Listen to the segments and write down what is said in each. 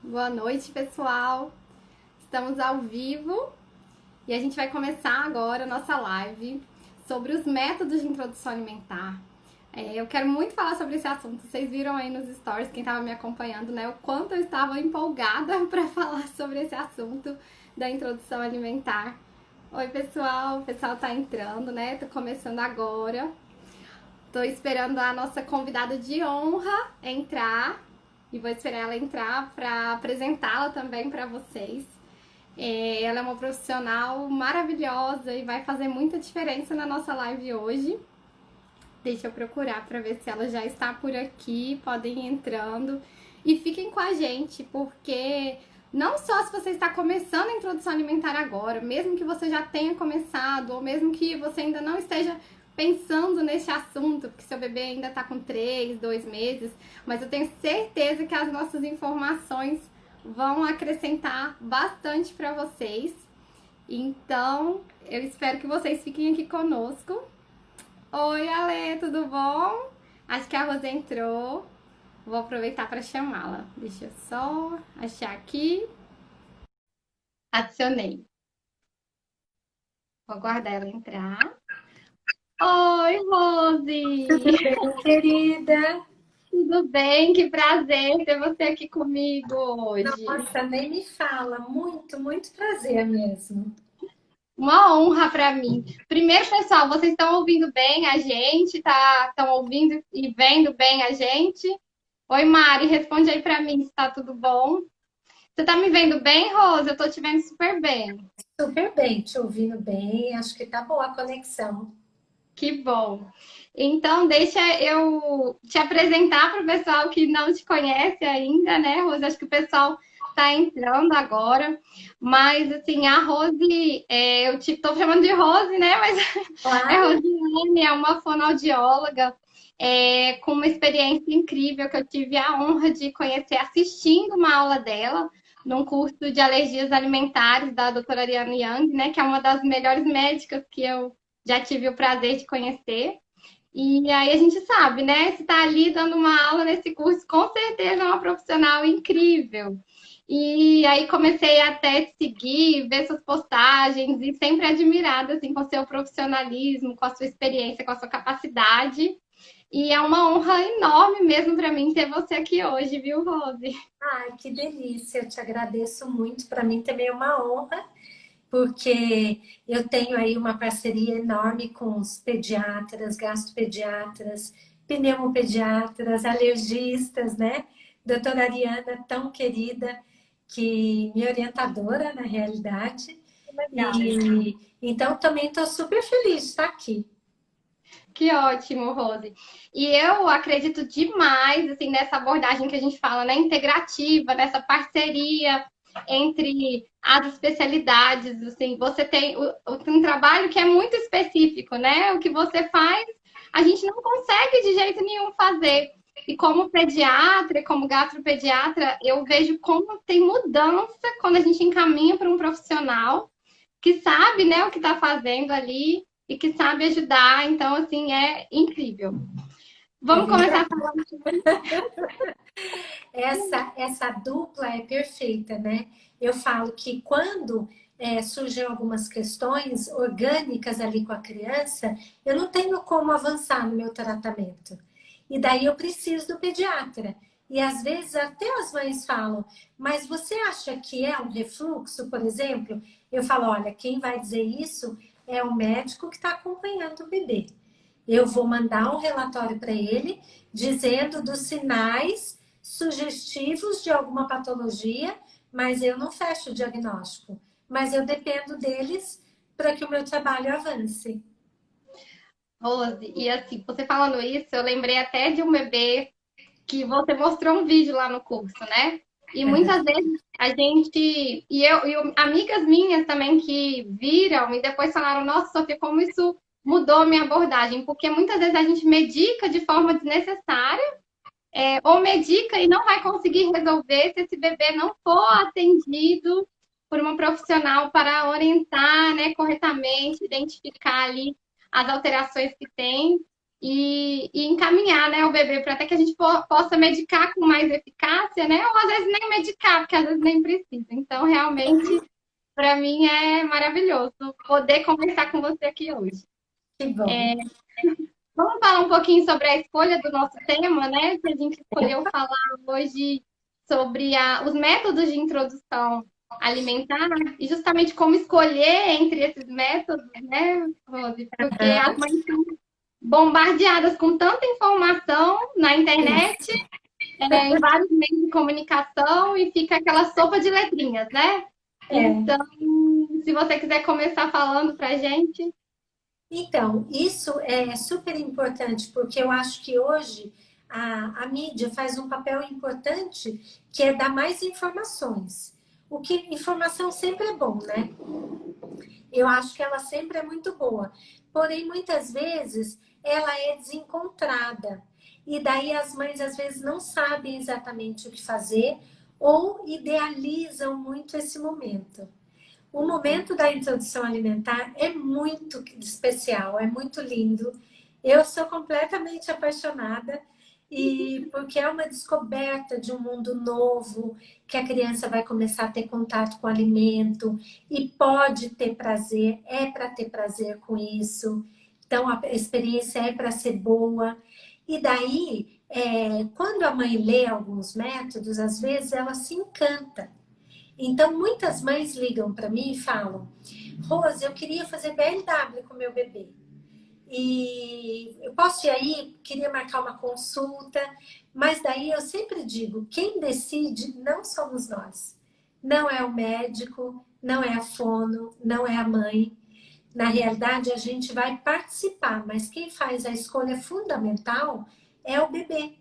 Boa noite, pessoal. Estamos ao vivo e a gente vai começar agora a nossa live sobre os métodos de introdução alimentar. Eu quero muito falar sobre esse assunto. Vocês viram aí nos stories, quem estava me acompanhando, né? O quanto eu estava empolgada para falar sobre esse assunto da introdução alimentar. Oi, pessoal. O pessoal tá entrando, né? Tô começando agora. Tô esperando a nossa convidada de honra entrar e vou esperar ela entrar para apresentá-la também para vocês. Ela é uma profissional maravilhosa e vai fazer muita diferença na nossa live hoje. Deixa eu procurar para ver se ela já está por aqui. Podem ir entrando e fiquem com a gente, porque não só se você está começando a introdução alimentar agora, mesmo que você já tenha começado, ou mesmo que você ainda não esteja pensando nesse assunto, porque seu bebê ainda está com 3, 2 meses, mas eu tenho certeza que as nossas informações vão acrescentar bastante para vocês. Então, eu espero que vocês fiquem aqui conosco. Oi, Ale, tudo bom? Acho que a Rose entrou. Vou aproveitar para chamá-la. Deixa eu só achar aqui. Adicionei. Vou aguardar ela entrar. Oi, Rose! Tudo bem, querida? Tudo bem? Que prazer ter você aqui comigo hoje. Nossa, nem me fala. Muito, muito prazer mesmo. Uma honra para mim. Primeiro, pessoal, vocês estão ouvindo bem a gente? Estão ouvindo e vendo bem a gente? Oi, Mari, responde aí para mim se está tudo bom. Você tá me vendo bem, Rose? Eu tô te vendo super bem. Super bem, te ouvindo bem. Acho que tá boa a conexão. Que bom. Então, deixa eu te apresentar para o pessoal que não te conhece ainda, né, Rose? Acho que o pessoal está entrando agora. Mas, assim, a Rose, eu te tô chamando de Rose, né? Mas é Claro. Rosiane, é uma fonoaudióloga com uma experiência incrível que eu tive a honra de conhecer assistindo uma aula dela num curso de alergias alimentares da doutora Ariane Young, né? Que é uma das melhores médicas que eu já tive o prazer de conhecer. E aí a gente sabe, né? Se está ali dando uma aula nesse curso, com certeza é uma profissional incrível. E aí comecei até te seguir, ver suas postagens e sempre admirada assim, com seu profissionalismo, com a sua experiência, com a sua capacidade. E é uma honra enorme mesmo para mim ter você aqui hoje, viu, Rose? Ai, que delícia. Eu te agradeço muito. Para mim também é uma honra, porque eu tenho aí uma parceria enorme com os pediatras, gastropediatras, pneumopediatras, alergistas, né? Doutora Ariana, tão querida, que minha orientadora na realidade. Legal. E então também estou super feliz de estar aqui. Que ótimo, Rose. E eu acredito demais assim nessa abordagem que a gente fala, né, integrativa, nessa parceria entre as especialidades, assim, você tem um trabalho que é muito específico, né? O que você faz, a gente não consegue de jeito nenhum fazer. E como pediatra, e como gastropediatra, eu vejo como tem mudança quando a gente encaminha para um profissional que sabe, né, o que está fazendo ali e que sabe ajudar. Então, assim, é incrível. É Vamos começar verdade. falando. Essa dupla é perfeita, né? Eu falo que quando surgem algumas questões orgânicas ali com a criança, eu não tenho como avançar no meu tratamento. E daí eu preciso do pediatra. E às vezes até as mães falam, mas você acha que é um refluxo, por exemplo? Eu falo, olha, quem vai dizer isso é o médico que está acompanhando o bebê. Eu vou mandar um relatório para ele dizendo dos sinais sugestivos de alguma patologia, mas eu não fecho o diagnóstico. Mas eu dependo deles para que o meu trabalho avance. Rose, e assim, você falando isso, eu lembrei até de um bebê que você mostrou um vídeo lá no curso, né? E muitas vezes a gente, amigas minhas também que viram e depois falaram, nossa, Sofia, como isso mudou a minha abordagem, porque muitas vezes a gente medica de forma desnecessária, ou medica e não vai conseguir resolver se esse bebê não for atendido por uma profissional para orientar, né, corretamente, identificar ali as alterações que tem. e encaminhar, né, o bebê para até que a gente possa medicar com mais eficácia, né? Ou às vezes nem medicar, porque às vezes nem precisa. Então, realmente, para mim é maravilhoso poder conversar com você aqui hoje. Que bom. Vamos falar um pouquinho sobre a escolha do nosso tema, né? Que a gente escolheu falar hoje sobre os métodos de introdução alimentar e justamente como escolher entre esses métodos, né, Rose? Porque as Aham, mães estão bombardeadas com tanta informação na internet, isso. em vários meios de comunicação e fica aquela sopa de letrinhas, né? É. Então, se você quiser começar falando para a gente. Então, isso é super importante, porque eu acho que hoje a mídia faz um papel importante, que é dar mais informações. O que informação sempre é bom, né? Eu acho que ela sempre é muito boa. Porém, muitas vezes ela é desencontrada. E daí as mães às vezes não sabem exatamente o que fazer ou idealizam muito esse momento. O momento da introdução alimentar é muito especial, é muito lindo. Eu sou completamente apaixonada e porque é uma descoberta de um mundo novo, que a criança vai começar a ter contato com o alimento e pode ter prazer, é para ter prazer com isso. Então a experiência é para ser boa. E daí, quando a mãe lê alguns métodos, às vezes ela se encanta. Então, muitas mães ligam para mim e falam: Rose, eu queria fazer BLW com meu bebê. E eu posso ir aí? Queria marcar uma consulta. Mas daí eu sempre digo: quem decide não somos nós. Não é o médico, não é a fono, não é a mãe. Na realidade, a gente vai participar, mas quem faz a escolha fundamental é o bebê.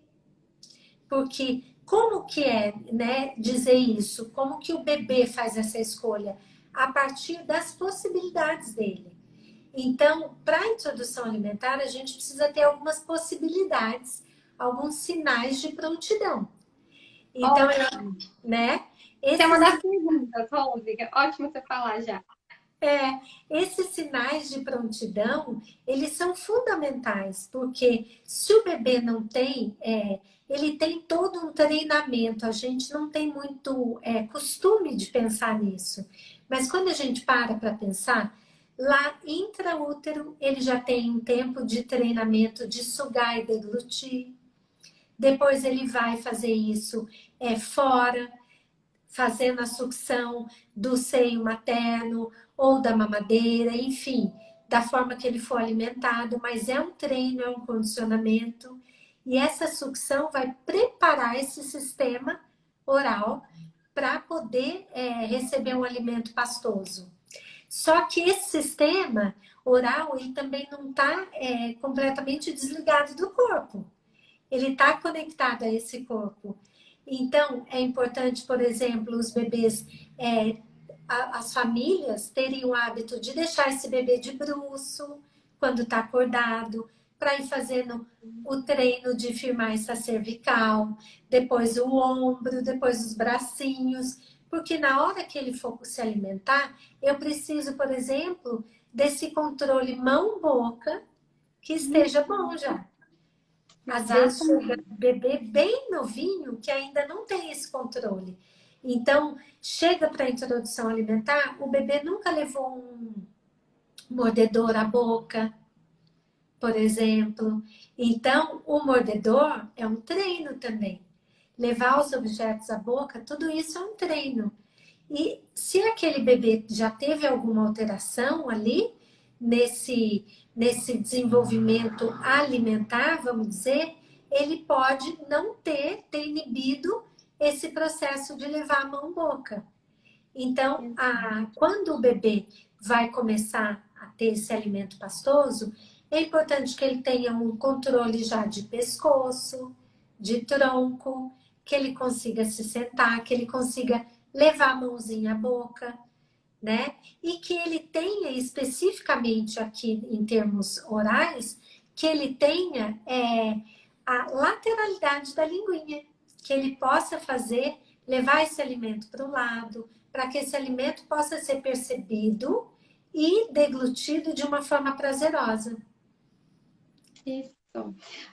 Porque como que é, né, dizer isso? Como que o bebê faz essa escolha? A partir das possibilidades dele. Então, para a introdução alimentar, a gente precisa ter algumas possibilidades, alguns sinais de prontidão. Então, Ótimo. né, Essa é uma esses das perguntas, Rose. Ótimo você falar já. É, esses sinais de prontidão, eles são fundamentais, porque se o bebê não tem, ele tem todo um treinamento, a gente não tem muito costume de pensar nisso. Mas quando a gente para pensar, lá intraútero, ele já tem um tempo de treinamento de sugar e deglutir. Depois ele vai fazer isso fora, fazendo a sucção do seio materno ou da mamadeira, enfim, da forma que ele for alimentado, mas é um treino, é um condicionamento, e essa sucção vai preparar esse sistema oral para poder receber um alimento pastoso. Só que esse sistema oral, ele também não está completamente desligado do corpo. Ele está conectado a esse corpo. Então, é importante, por exemplo, os bebês, as famílias terem o hábito de deixar esse bebê de bruço quando está acordado, para ir fazendo o treino de firmar essa cervical, depois o ombro, depois os bracinhos, porque na hora que ele for se alimentar, eu preciso, por exemplo, desse controle mão-boca que esteja bom já. Às vezes chega Exatamente. bebê bem novinho que ainda não tem esse controle. Então, chega para a introdução alimentar, o bebê nunca levou um mordedor à boca, por exemplo. Então, o mordedor é um treino também. Levar os objetos à boca, tudo isso é um treino. E se aquele bebê já teve alguma alteração ali, nesse desenvolvimento alimentar, vamos dizer, ele pode não ter inibido esse processo de levar a mão-boca. Então, quando o bebê vai começar a ter esse alimento pastoso, é importante que ele tenha um controle já de pescoço, de tronco, que ele consiga se sentar, que ele consiga levar a mãozinha à boca, né? E que ele tenha especificamente aqui em termos orais, que ele tenha a lateralidade da linguinha, que ele possa fazer, levar esse alimento para o lado, para que esse alimento possa ser percebido e deglutido de uma forma prazerosa. Isso.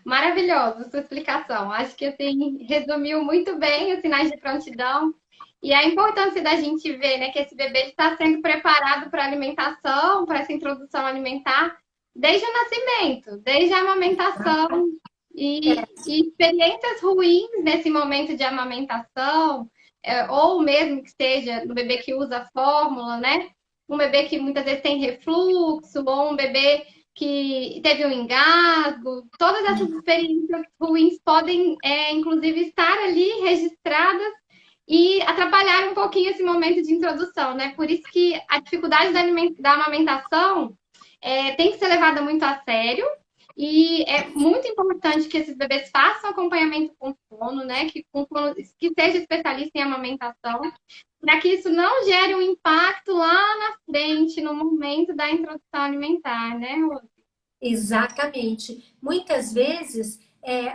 Maravilhoso sua explicação. Acho que assim, resumiu muito bem os sinais de prontidão e a importância da gente ver, né, que esse bebê está sendo preparado para a alimentação, para essa introdução alimentar, desde o nascimento, desde a amamentação e experiências ruins nesse momento de amamentação, ou mesmo que seja no bebê que usa fórmula, né? Um bebê que muitas vezes tem refluxo, ou um bebê que teve um engasgo, todas essas experiências ruins podem, inclusive, estar ali registradas e atrapalhar um pouquinho esse momento de introdução, né? Por isso que a dificuldade da amamentação tem que ser levada muito a sério e é muito importante que esses bebês façam acompanhamento com fono, né? Que seja especialista em amamentação, para que isso não gere um impacto lá na frente, no momento da introdução alimentar, né, Rose? Exatamente. Muitas vezes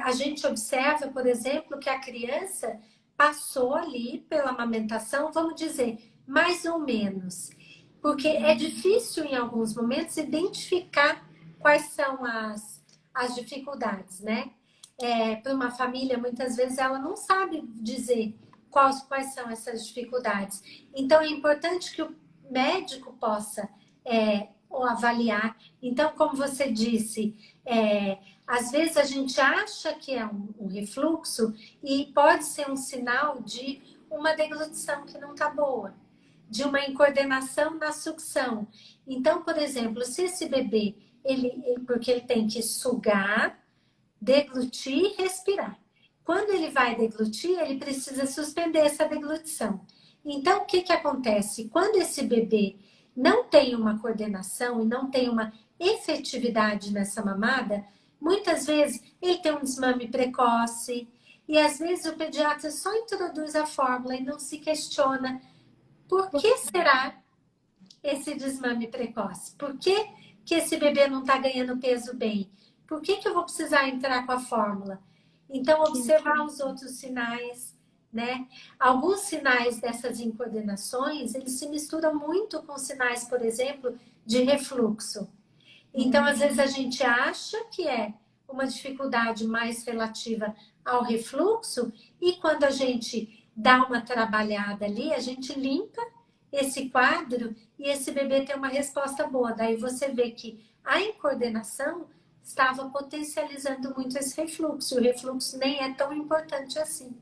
a gente observa, por exemplo, que a criança passou ali pela amamentação, vamos dizer, mais ou menos. Porque é difícil em alguns momentos identificar quais são as dificuldades, né? Para uma família, muitas vezes ela não sabe dizer quais são essas dificuldades. Então é importante que o médico possa ou avaliar. Então, como você disse, às vezes a gente acha que é um refluxo e pode ser um sinal de uma deglutição que não está boa, de uma incoordenação na sucção. Então, por exemplo, se esse bebê, porque ele tem que sugar, deglutir e respirar. Quando ele vai deglutir, ele precisa suspender essa deglutição. Então, o que que acontece? Quando esse bebê não tem uma coordenação e não tem uma efetividade nessa mamada, muitas vezes ele tem um desmame precoce e às vezes o pediatra só introduz a fórmula e não se questiona por que será esse desmame precoce? Por que que esse bebê não está ganhando peso bem? Por que que eu vou precisar entrar com a fórmula? Então, observar os outros sinais, né? Alguns sinais dessas incoordenações, eles se misturam muito com sinais, por exemplo, de refluxo. Então, às vezes a gente acha que é uma dificuldade mais relativa ao refluxo e quando a gente dá uma trabalhada ali, a gente limpa esse quadro e esse bebê tem uma resposta boa. Daí você vê que a incoordenação estava potencializando muito esse refluxo. O refluxo nem é tão importante assim.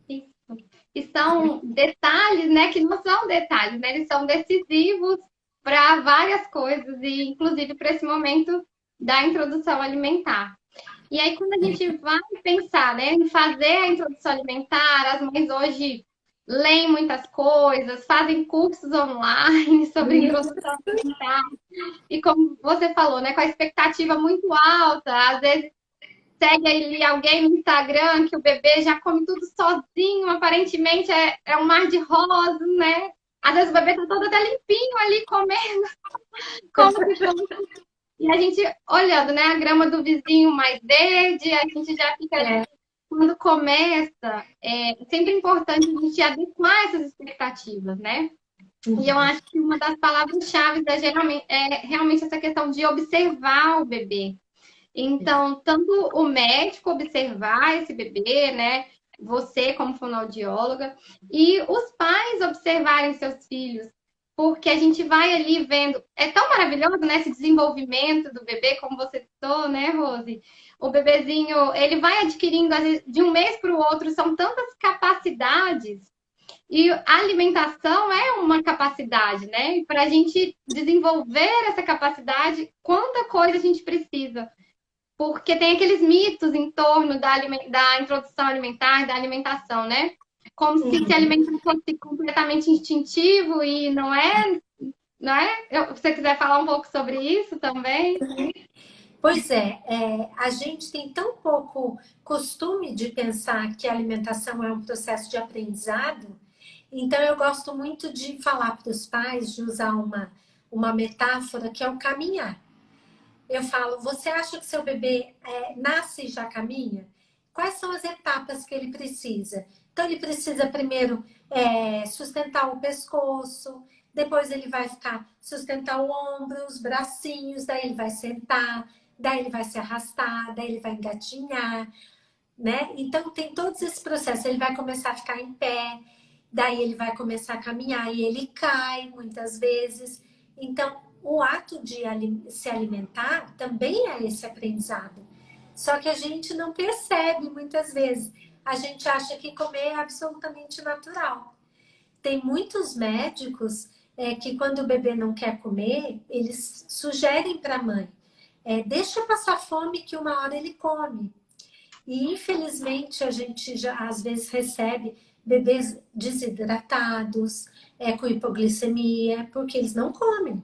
Isso. E são detalhes, né, que não são detalhes, né? Eles são decisivos para várias coisas, e inclusive para esse momento da introdução alimentar. E aí, quando a gente vai pensar, né, em fazer a introdução alimentar, as mães hoje leem muitas coisas, fazem cursos online sobre introdução alimentar, e como você falou, né, com a expectativa muito alta, às vezes segue ali alguém no Instagram que o bebê já come tudo sozinho, aparentemente é um mar de rosas, né? Às vezes o bebê tá todo até limpinho ali comendo, como se fosse. E a gente olhando, né, a grama do vizinho mais verde, a gente já fica. Quando começa, é sempre importante a gente adequar essas expectativas, né? E eu acho que uma das palavras-chave é realmente essa questão de observar o bebê. Então, tanto o médico observar esse bebê, né? Você como fonoaudióloga, e os pais observarem seus filhos, porque a gente vai ali vendo. É tão maravilhoso, né? Esse desenvolvimento do bebê, como você citou, né, Rose? O bebezinho, ele vai adquirindo, às vezes, de um mês para o outro, são tantas capacidades. E a alimentação é uma capacidade, né? E para a gente desenvolver essa capacidade, quanta coisa a gente precisa. Porque tem aqueles mitos em torno da introdução alimentar, da alimentação, né? Como se se alimentar fosse completamente instintivo e não é, não é? Se você quiser falar um pouco sobre isso também. Pois a gente tem tão pouco costume de pensar que a alimentação é um processo de aprendizado, então eu gosto muito de falar para os pais, de usar uma metáfora que é o caminhar. Eu falo, você acha que seu bebê nasce e já caminha? Quais são as etapas que ele precisa? Então, ele precisa primeiro sustentar o pescoço, depois ele vai sustentar o ombro, os bracinhos, daí ele vai sentar, daí ele vai se arrastar, daí ele vai engatinhar, né? Então tem todos esses processos. Ele vai começar a ficar em pé, daí ele vai começar a caminhar e ele cai muitas vezes. Então, o ato de se alimentar também é esse aprendizado. Só que a gente não percebe muitas vezes. A gente acha que comer é absolutamente natural. Tem muitos médicos que quando o bebê não quer comer, eles sugerem para a mãe, deixa passar fome que uma hora ele come. E infelizmente a gente já às vezes recebe bebês desidratados, com hipoglicemia, porque eles não comem,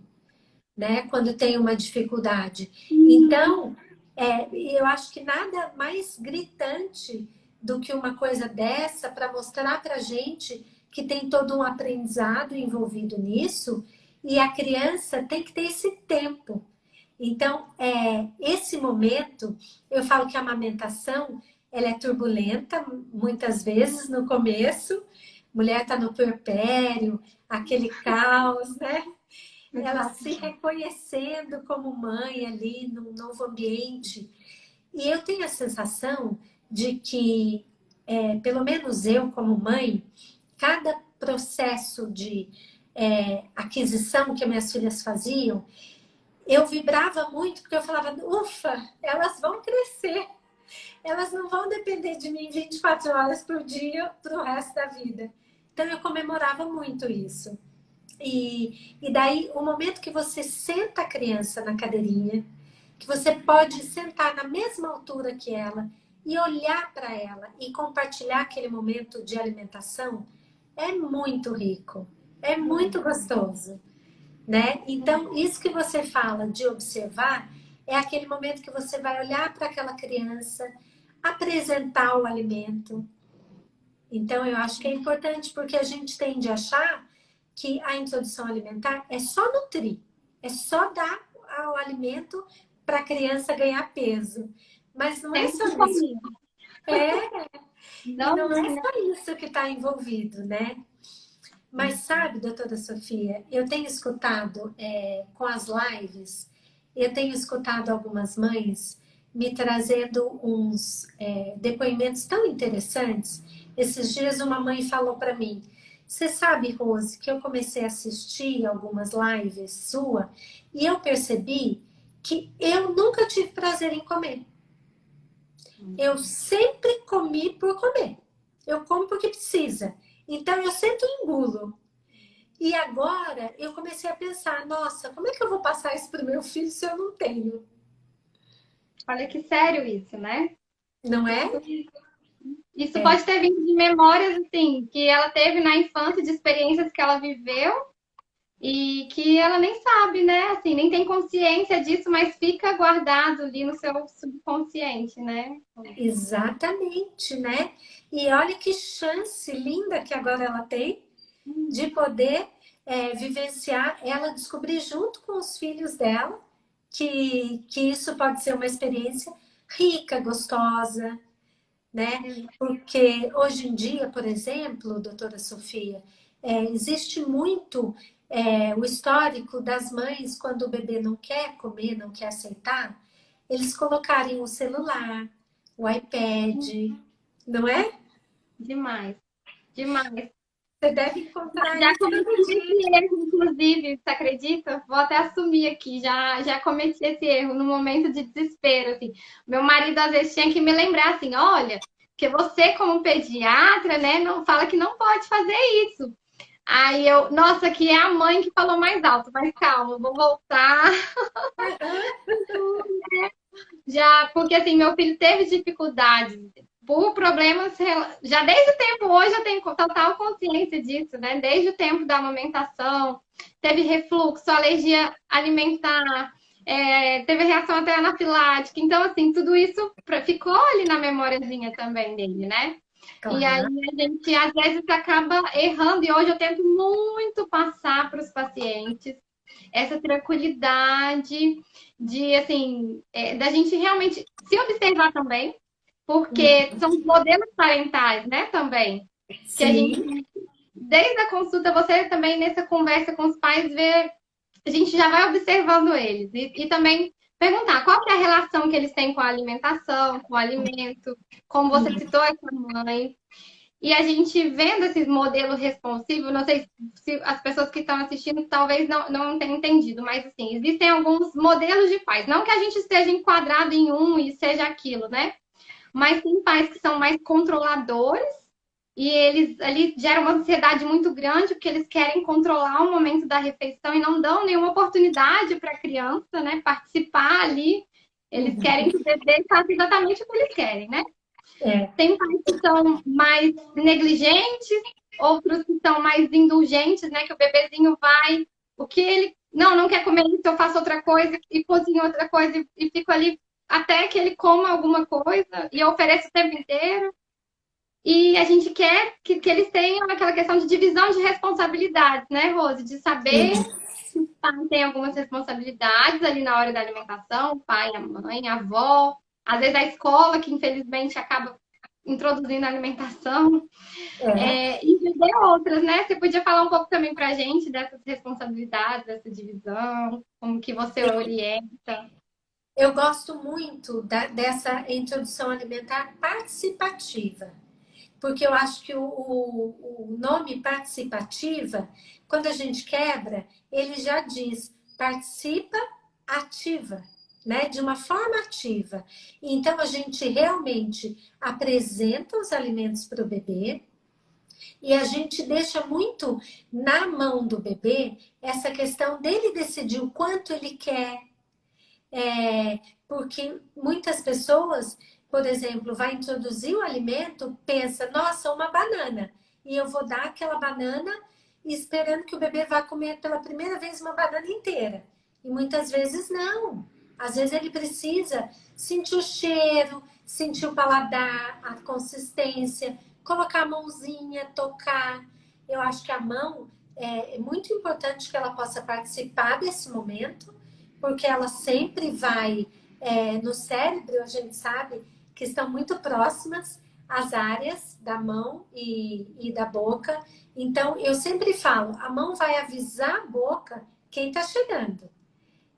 né? Quando tem uma dificuldade. Então, eu acho que nada mais gritante do que uma coisa dessa para mostrar para a gente que tem todo um aprendizado envolvido nisso e a criança tem que ter esse tempo. Então, esse momento, eu falo que a amamentação, ela é turbulenta, muitas vezes no começo, mulher está no puerpério, aquele caos, né? Ela se reconhecendo como mãe ali num novo ambiente. E eu tenho a sensação de que, pelo menos eu como mãe, cada processo de aquisição que minhas filhas faziam, eu vibrava muito, porque eu falava, ufa, elas vão crescer. Elas não vão depender de mim 24 horas por dia para o resto da vida. Então, eu comemorava muito isso. E daí, o momento que você senta a criança na cadeirinha, que você pode sentar na mesma altura que ela e olhar para ela e compartilhar aquele momento de alimentação, é muito rico, é muito gostoso, né? Então, isso que você fala de observar é aquele momento que você vai olhar para aquela criança, apresentar o alimento. Então, eu acho que é importante porque a gente tende a achar que a introdução alimentar é só nutrir, é só dar o alimento para a criança ganhar peso. Mas não é só isso. Não é só isso que está envolvido, né? Mas sabe, doutora Sofia, eu tenho escutado com as lives, eu tenho escutado algumas mães me trazendo uns depoimentos tão interessantes. Esses dias uma mãe falou para mim, você sabe, Rose, que eu comecei a assistir algumas lives sua e eu percebi que eu nunca tive prazer em comer. Eu sempre comi por comer. Eu como porque precisa. Então eu sempre engulo. E agora eu comecei a pensar, nossa, como é que eu vou passar isso para o meu filho se eu não tenho? Olha que sério isso, né? Não é? Isso pode ter vindo de memórias, assim, que ela teve na infância, de experiências que ela viveu e que ela nem sabe, né? Assim, nem tem consciência disso, mas fica guardado ali no seu subconsciente, né? Exatamente, né? E olha que chance linda que agora ela tem de poder vivenciar, ela descobrir junto com os filhos dela que isso pode ser uma experiência rica, gostosa, né? Porque hoje em dia, por exemplo, doutora Sofia, existe muito o histórico das mães quando o bebê não quer comer, não quer aceitar, eles colocarem o celular, o iPad, não é? Demais, demais. Você deve encontrar Já isso cometi todo dia. esse erro, inclusive, você acredita? Vou até assumir aqui, já cometi esse erro no momento de desespero, assim. Meu marido às vezes tinha que me lembrar assim, olha, porque você como pediatra, né, não fala que não pode fazer isso. Aí eu, nossa, que é a mãe que falou mais alto, mas calma, eu vou voltar. Já, porque assim, meu filho teve dificuldades por problemas, já desde o tempo, hoje eu tenho total consciência disso, né? Desde o tempo da amamentação, teve refluxo, alergia alimentar, teve reação até anafilática. Então, assim, tudo isso ficou ali na memóriazinha também dele, né? Claro. E aí a gente às vezes acaba errando, e hoje eu tento muito passar para os pacientes essa tranquilidade de, assim, da gente realmente se observar também, porque são os modelos parentais, né, também, que a Sim. gente, desde a consulta, você também nessa conversa com os pais, vê, a gente já vai observando eles, e também perguntar qual que é a relação que eles têm com a alimentação, com o alimento, como você citou essa mãe. E a gente vendo esses modelos responsivos, não sei se as pessoas que estão assistindo talvez não tenham entendido, mas assim, existem alguns modelos de pais. Não que a gente esteja enquadrado em um e seja aquilo, né? Mas tem pais que são mais controladores e eles ali geram uma ansiedade muito grande porque eles querem controlar o momento da refeição e não dão nenhuma oportunidade para a criança, né, participar ali. Eles querem que o bebê faça exatamente o que eles querem, né? É, Tem pais que são mais negligentes, outros que são mais indulgentes, né? Que o bebezinho vai, o que ele não quer comer isso, eu faço outra coisa e cozinho outra coisa e fico ali até que ele coma alguma coisa e eu ofereço o tempo inteiro. E a gente quer que eles tenham aquela questão de divisão de responsabilidades, né, Rose? De saber que o pai tem algumas responsabilidades ali na hora da alimentação, o pai, a mãe, a avó, às vezes a escola, que infelizmente acaba introduzindo a alimentação, é. e viver outras, né? Você podia falar um pouco também pra gente dessas responsabilidades, dessa divisão, como que você orienta? Eu gosto muito dessa introdução alimentar participativa, porque eu acho que o nome participativa, quando a gente quebra, ele já diz participa ativa, né? De uma forma ativa. Então a gente realmente apresenta os alimentos para o bebê e a gente deixa muito na mão do bebê essa questão dele decidir o quanto ele quer. Porque muitas pessoas, por exemplo, vai introduzir o alimento, pensa, nossa, uma banana. E eu vou dar aquela banana esperando que o bebê vá comer pela primeira vez uma banana inteira. E muitas vezes não. Às vezes ele precisa sentir o cheiro, sentir o paladar, a consistência, colocar a mãozinha, tocar. Eu acho que a mão é muito importante que ela possa participar desse momento, porque ela sempre vai no cérebro, a gente sabe que estão muito próximas as áreas da mão e da boca. Então, eu sempre falo, a mão vai avisar a boca quem está chegando.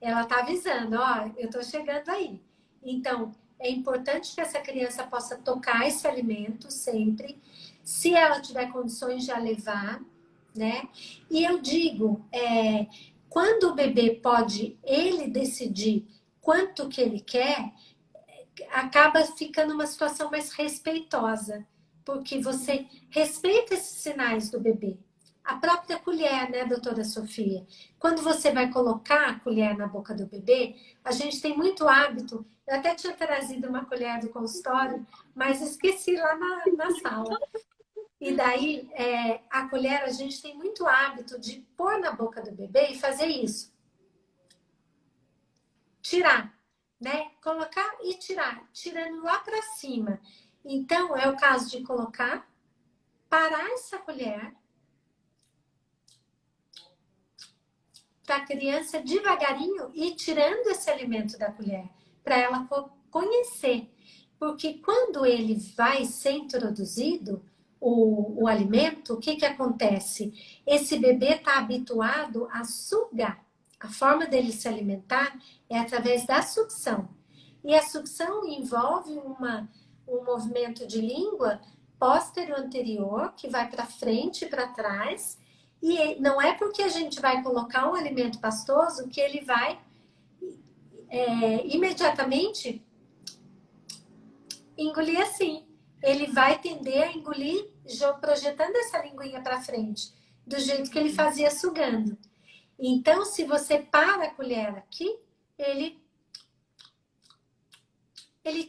Ela está avisando, ó, eu estou chegando aí. Então, é importante que essa criança possa tocar esse alimento sempre, se ela tiver condições de a levar, né? E eu digo, quando o bebê pode ele decidir quanto que ele quer, acaba ficando uma situação mais respeitosa, porque você respeita esses sinais do bebê. A própria colher, né, doutora Sofia? Quando você vai colocar a colher na boca do bebê, a gente tem muito hábito. Eu até tinha trazido uma colher do consultório, mas esqueci lá na sala. E daí, a colher, a gente tem muito hábito de pôr na boca do bebê e fazer isso. Tirar, né? Colocar e tirar, tirando lá para cima. Então, é o caso de colocar, parar essa colher, para a criança devagarinho ir tirando esse alimento da colher, para ela conhecer. Porque quando ele vai ser introduzido, o alimento, o que, que acontece? Esse bebê está habituado a sugar. A forma dele se alimentar é através da sucção. E a sucção envolve um movimento de língua posterior-anterior, que vai para frente e para trás. E não é porque a gente vai colocar um alimento pastoso que ele vai imediatamente engolir assim. Ele vai tender a engolir projetando essa linguinha para frente, do jeito que ele fazia sugando. Então, se você para a colher aqui, ele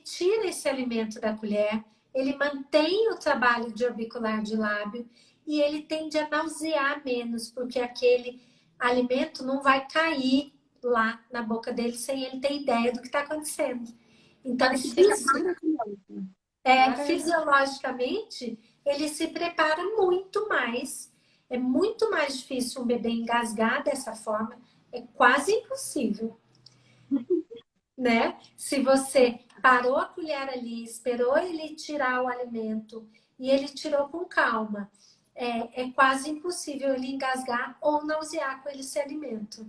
tira esse alimento da colher, ele mantém o trabalho de orbicular de lábio e ele tende a nausear menos, porque aquele alimento não vai cair lá na boca dele sem ele ter ideia do que está acontecendo. Então, fisiologicamente, ele se prepara muito mais. É muito mais difícil um bebê engasgar dessa forma. É quase impossível, né? Se você parou a colher ali, esperou ele tirar o alimento e ele tirou com calma, é quase impossível ele engasgar ou nausear com esse alimento.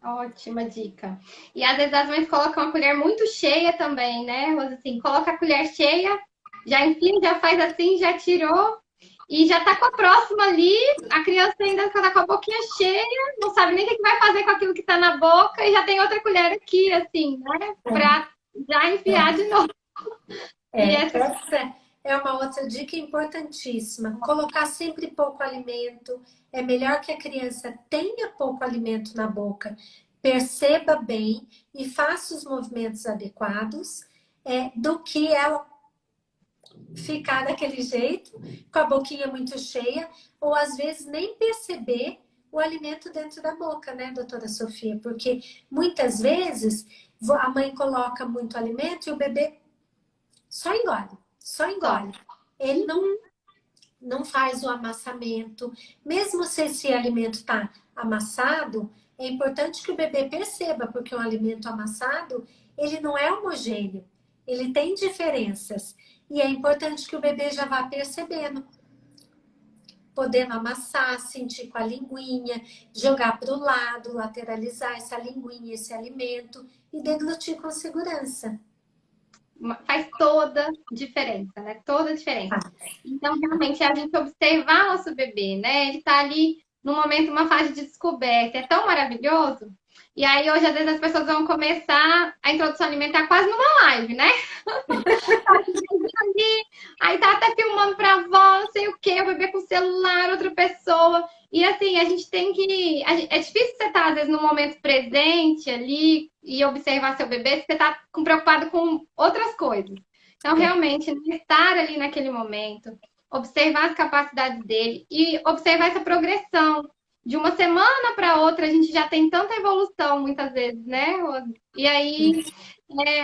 Ótima dica. E às vezes as mães colocam a colher muito cheia também, né, Rosa? Assim, coloca a colher cheia, já enfim, já faz assim, já tirou e já tá com a próxima ali. A criança ainda tá com a boquinha cheia, não sabe nem o que vai fazer com aquilo que tá na boca e já tem outra colher aqui, assim, né? Pra já enfiar de novo. E essa Essa é uma outra dica importantíssima. Colocar sempre pouco alimento. É melhor que a criança tenha pouco alimento na boca, perceba bem e faça os movimentos adequados, do que ela ficar daquele jeito, com a boquinha muito cheia, ou às vezes nem perceber o alimento dentro da boca, né, doutora Sofia? Porque muitas vezes a mãe coloca muito alimento e o bebê só engole, só só. engole. Ele não faz o amassamento. Mesmo se esse alimento está amassado, é importante que o bebê perceba, porque um alimento amassado, ele não é homogêneo. Ele tem diferenças. E é importante que o bebê já vá percebendo, podendo amassar, sentir com a linguinha, jogar para o lado, lateralizar essa linguinha, esse alimento e deglutir com segurança. Faz toda diferença, né? Toda diferença. Então, realmente, é a gente observar nosso bebê, né? Ele tá ali no momento, uma fase de descoberta. É tão maravilhoso. E aí, hoje, às vezes, as pessoas vão começar a introdução alimentar quase numa live, né? Aí tá até filmando pra avó, não sei o quê, o bebê com o celular, outra pessoa. E assim, a gente tem que. É difícil você estar, às vezes, no momento presente ali e observar seu bebê, se você tá preocupado com outras coisas. Então, realmente, estar ali naquele momento, observar as capacidades dele e observar essa progressão. De uma semana para outra, a gente já tem tanta evolução, muitas vezes, né, Rose? E aí,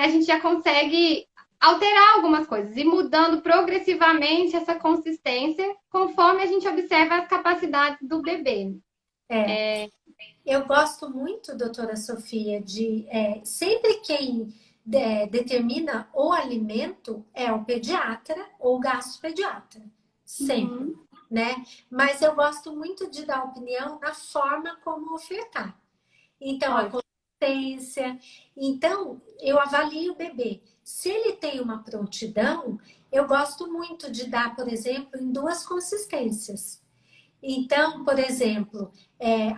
a gente já consegue alterar algumas coisas e mudando progressivamente essa consistência conforme a gente observa as capacidades do bebê. Eu gosto muito, doutora Sofia, de sempre quem determina o alimento é o pediatra ou o gastropediatra. Sempre, né? Mas eu gosto muito de dar opinião na forma como ofertar. Então, a consistência. Então, eu avalio o bebê. Se ele tem uma prontidão, eu gosto muito de dar, por exemplo, em duas consistências. Então, por exemplo,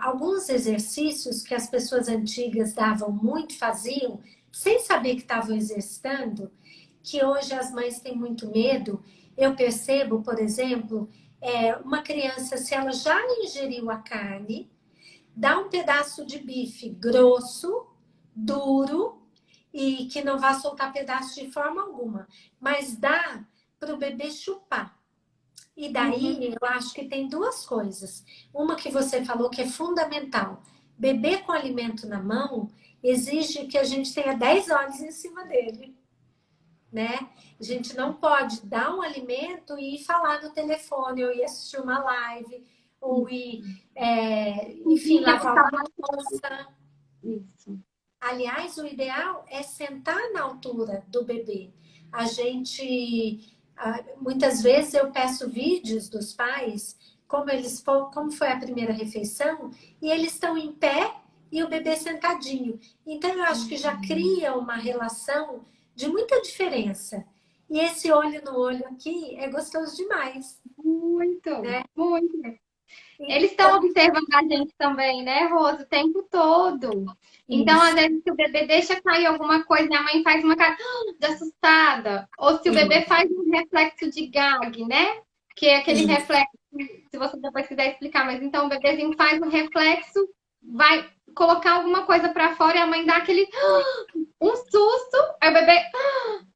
alguns exercícios que as pessoas antigas davam muito, faziam, sem saber que estavam exercitando, que hoje as mães têm muito medo. Eu percebo, por exemplo, uma criança, se ela já ingeriu a carne, dá um pedaço de bife grosso, duro, e que não vai soltar pedaço de forma alguma, mas dá para o bebê chupar. E daí eu acho que tem duas coisas. Uma que você falou que é fundamental. Beber com alimento na mão exige que a gente tenha 10 olhos em cima dele, né? A gente não pode dar um alimento e ir falar no telefone, ou ir assistir uma live, ou ir, enfim, lavar uma louça. Isso. Aliás, o ideal é sentar na altura do bebê. A gente, muitas vezes eu peço vídeos dos pais, como foi a primeira refeição, e eles estão em pé e o bebê sentadinho. Então eu acho que já cria uma relação de muita diferença. E esse olho no olho aqui é gostoso demais. Muito, Né? muito. Eles estão observando a gente também, né, Rosa, o tempo todo. Então, às vezes, se o bebê deixa cair alguma coisa e a mãe faz uma cara de assustada, ou se o bebê faz um reflexo de gag, né? Que é aquele reflexo, se você depois quiser explicar, mas então o bebezinho faz um reflexo, vai colocar alguma coisa para fora e a mãe dá aquele um susto, aí o bebê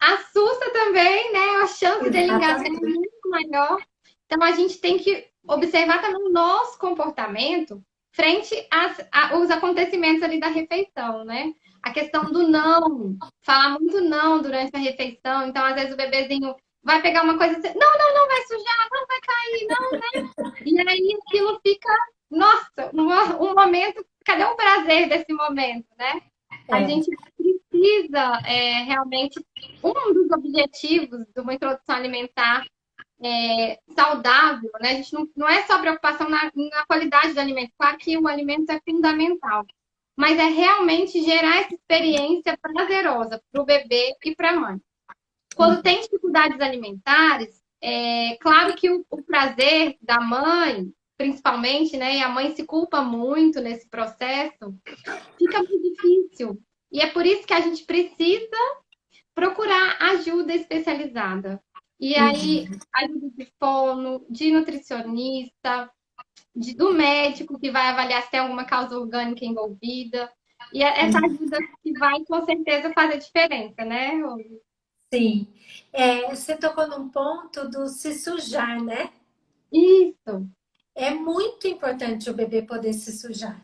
assusta também, né? A chance dele engasgar é muito maior. Então, a gente tem que observar também o nosso comportamento frente aos acontecimentos ali da refeição, né? A questão do não, falar muito não durante a refeição. Então, às vezes, o bebezinho vai pegar uma coisa assim, não, não, não vai sujar, não vai cair, não, né? E aí aquilo fica, nossa, um momento, cadê o prazer desse momento, né? A gente precisa realmente, um dos objetivos de uma introdução alimentar saudável, né? A gente não é só preocupação na qualidade do alimento, claro que o alimento é fundamental, mas é realmente gerar essa experiência prazerosa para o bebê e para a mãe. Quando tem dificuldades alimentares, é claro que o prazer da mãe, principalmente, né, e a mãe se culpa muito nesse processo, fica muito difícil. E é por isso que a gente precisa procurar ajuda especializada. E aí, Uhum. ajuda de fono, de nutricionista, do médico que vai avaliar se tem alguma causa orgânica envolvida. E é essa ajuda que vai, com certeza, fazer diferença, né, Rose? Sim. Você tocou num ponto do se sujar, né? Isso. É muito importante o bebê poder se sujar.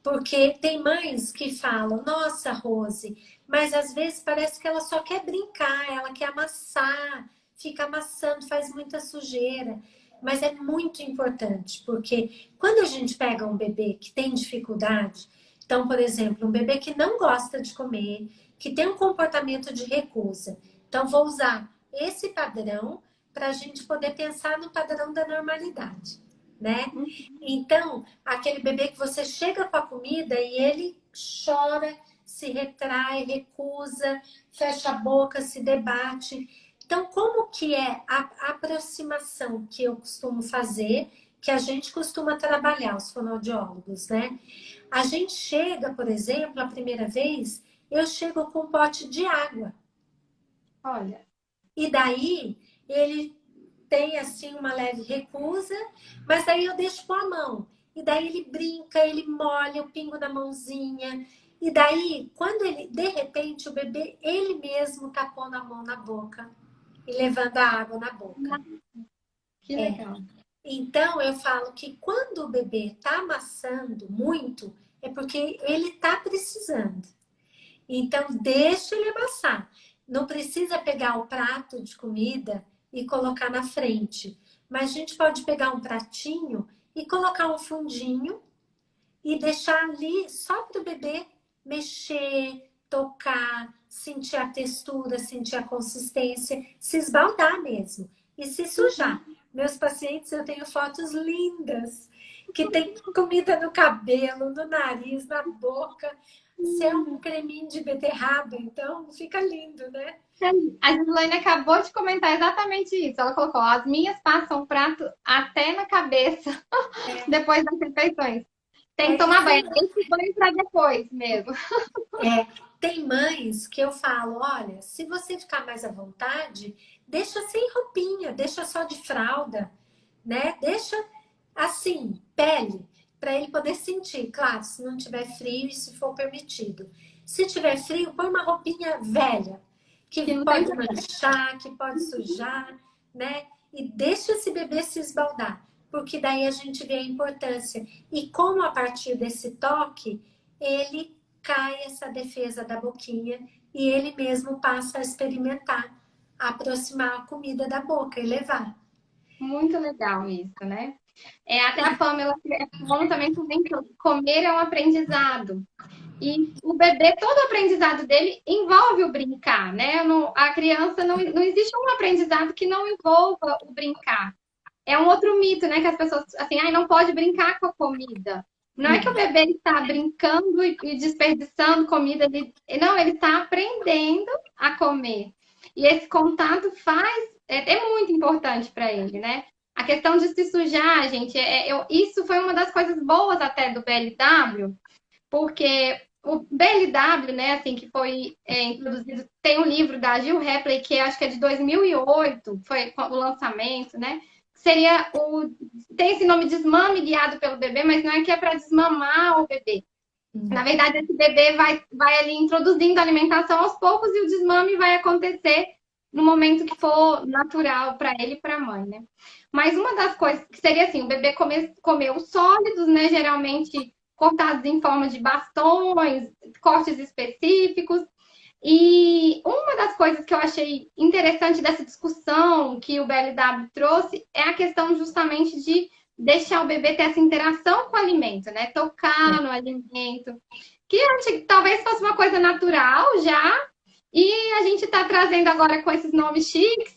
Porque tem mães que falam, nossa, Rose, mas às vezes parece que ela só quer brincar, ela quer amassar, fica amassando, faz muita sujeira. Mas é muito importante, porque quando a gente pega um bebê que tem dificuldade, então, por exemplo, um bebê que não gosta de comer, que tem um comportamento de recusa. Então, vou usar esse padrão para a gente poder pensar no padrão da normalidade, né? Então, aquele bebê que você chega com a comida e ele chora, se retrai, recusa, fecha a boca, se debate. Então, como que é a aproximação que eu costumo fazer, que a gente costuma trabalhar, os fonoaudiólogos, né? A gente chega, por exemplo, a primeira vez, eu chego com um pote de água. Olha, E daí, ele tem assim uma leve recusa, mas daí eu deixo com a mão. E daí ele brinca, ele molha, eu pingo na mãozinha. E daí, quando ele, de repente, o bebê, ele mesmo tá pondo a mão na boca e levando a água na boca. que legal. Então, eu falo que quando o bebê tá amassando muito, é porque ele tá precisando. Então, deixa ele amassar. Não precisa pegar o prato de comida e colocar na frente. Mas a gente pode pegar um pratinho e colocar um fundinho e deixar ali só para o bebê mexer, tocar, sentir a textura, sentir a consistência, se esbaldar mesmo e se sujar. Meus pacientes, eu tenho fotos lindas, que tem comida no cabelo, no nariz, na boca. Se é um creminho de beterraba, então fica lindo, né? A Gislaine acabou de comentar exatamente isso. Ela colocou: as minhas passam o prato até na cabeça depois das refeições. Tem que É tomar isso banho. aí. Esse banho para depois mesmo. Tem mães que eu falo, olha, se você ficar mais à vontade, deixa sem roupinha, deixa só de fralda, né? Deixa assim, pele, para ele poder sentir. Claro, se não tiver frio e se for permitido. Se tiver frio, põe uma roupinha velha, Que que não tem pode problema. manchar, que pode sujar, né? E deixa esse bebê se esbaldar, porque daí a gente vê a importância. E como a partir desse toque, ele cai essa defesa da boquinha e ele mesmo passa a experimentar, a aproximar a comida da boca e levar. Muito legal isso, né? Até a Pamela falando também comentou que comer é um aprendizado. E o bebê, todo o aprendizado dele envolve o brincar, né? A criança não existe um aprendizado que não envolva o brincar. É um outro mito, né? Que as pessoas, assim, ai, não pode brincar com a comida. Não é que o bebê está brincando e desperdiçando comida, não, ele está aprendendo a comer. E esse contato é muito importante para ele, né? A questão de se sujar, gente, isso foi uma das coisas boas até do BLW, porque o BLW, né, assim, que foi introduzido, tem um livro da Jill Rapley, que acho que é de 2008, foi o lançamento, né? Seria tem esse nome desmame guiado pelo bebê, mas não é que é para desmamar o bebê. Na verdade, esse bebê vai ali introduzindo a alimentação aos poucos e o desmame vai acontecer no momento que for natural para ele e para a mãe, né? Mas uma das coisas que seria assim, o bebê comer os sólidos, né? Geralmente cortados em forma de bastões, cortes específicos. E uma das coisas que eu achei interessante dessa discussão que o BLW trouxe é a questão justamente de deixar o bebê ter essa interação com o alimento, né? Tocar no alimento, que talvez fosse uma coisa natural já, e a gente está trazendo agora com esses nomes chiques,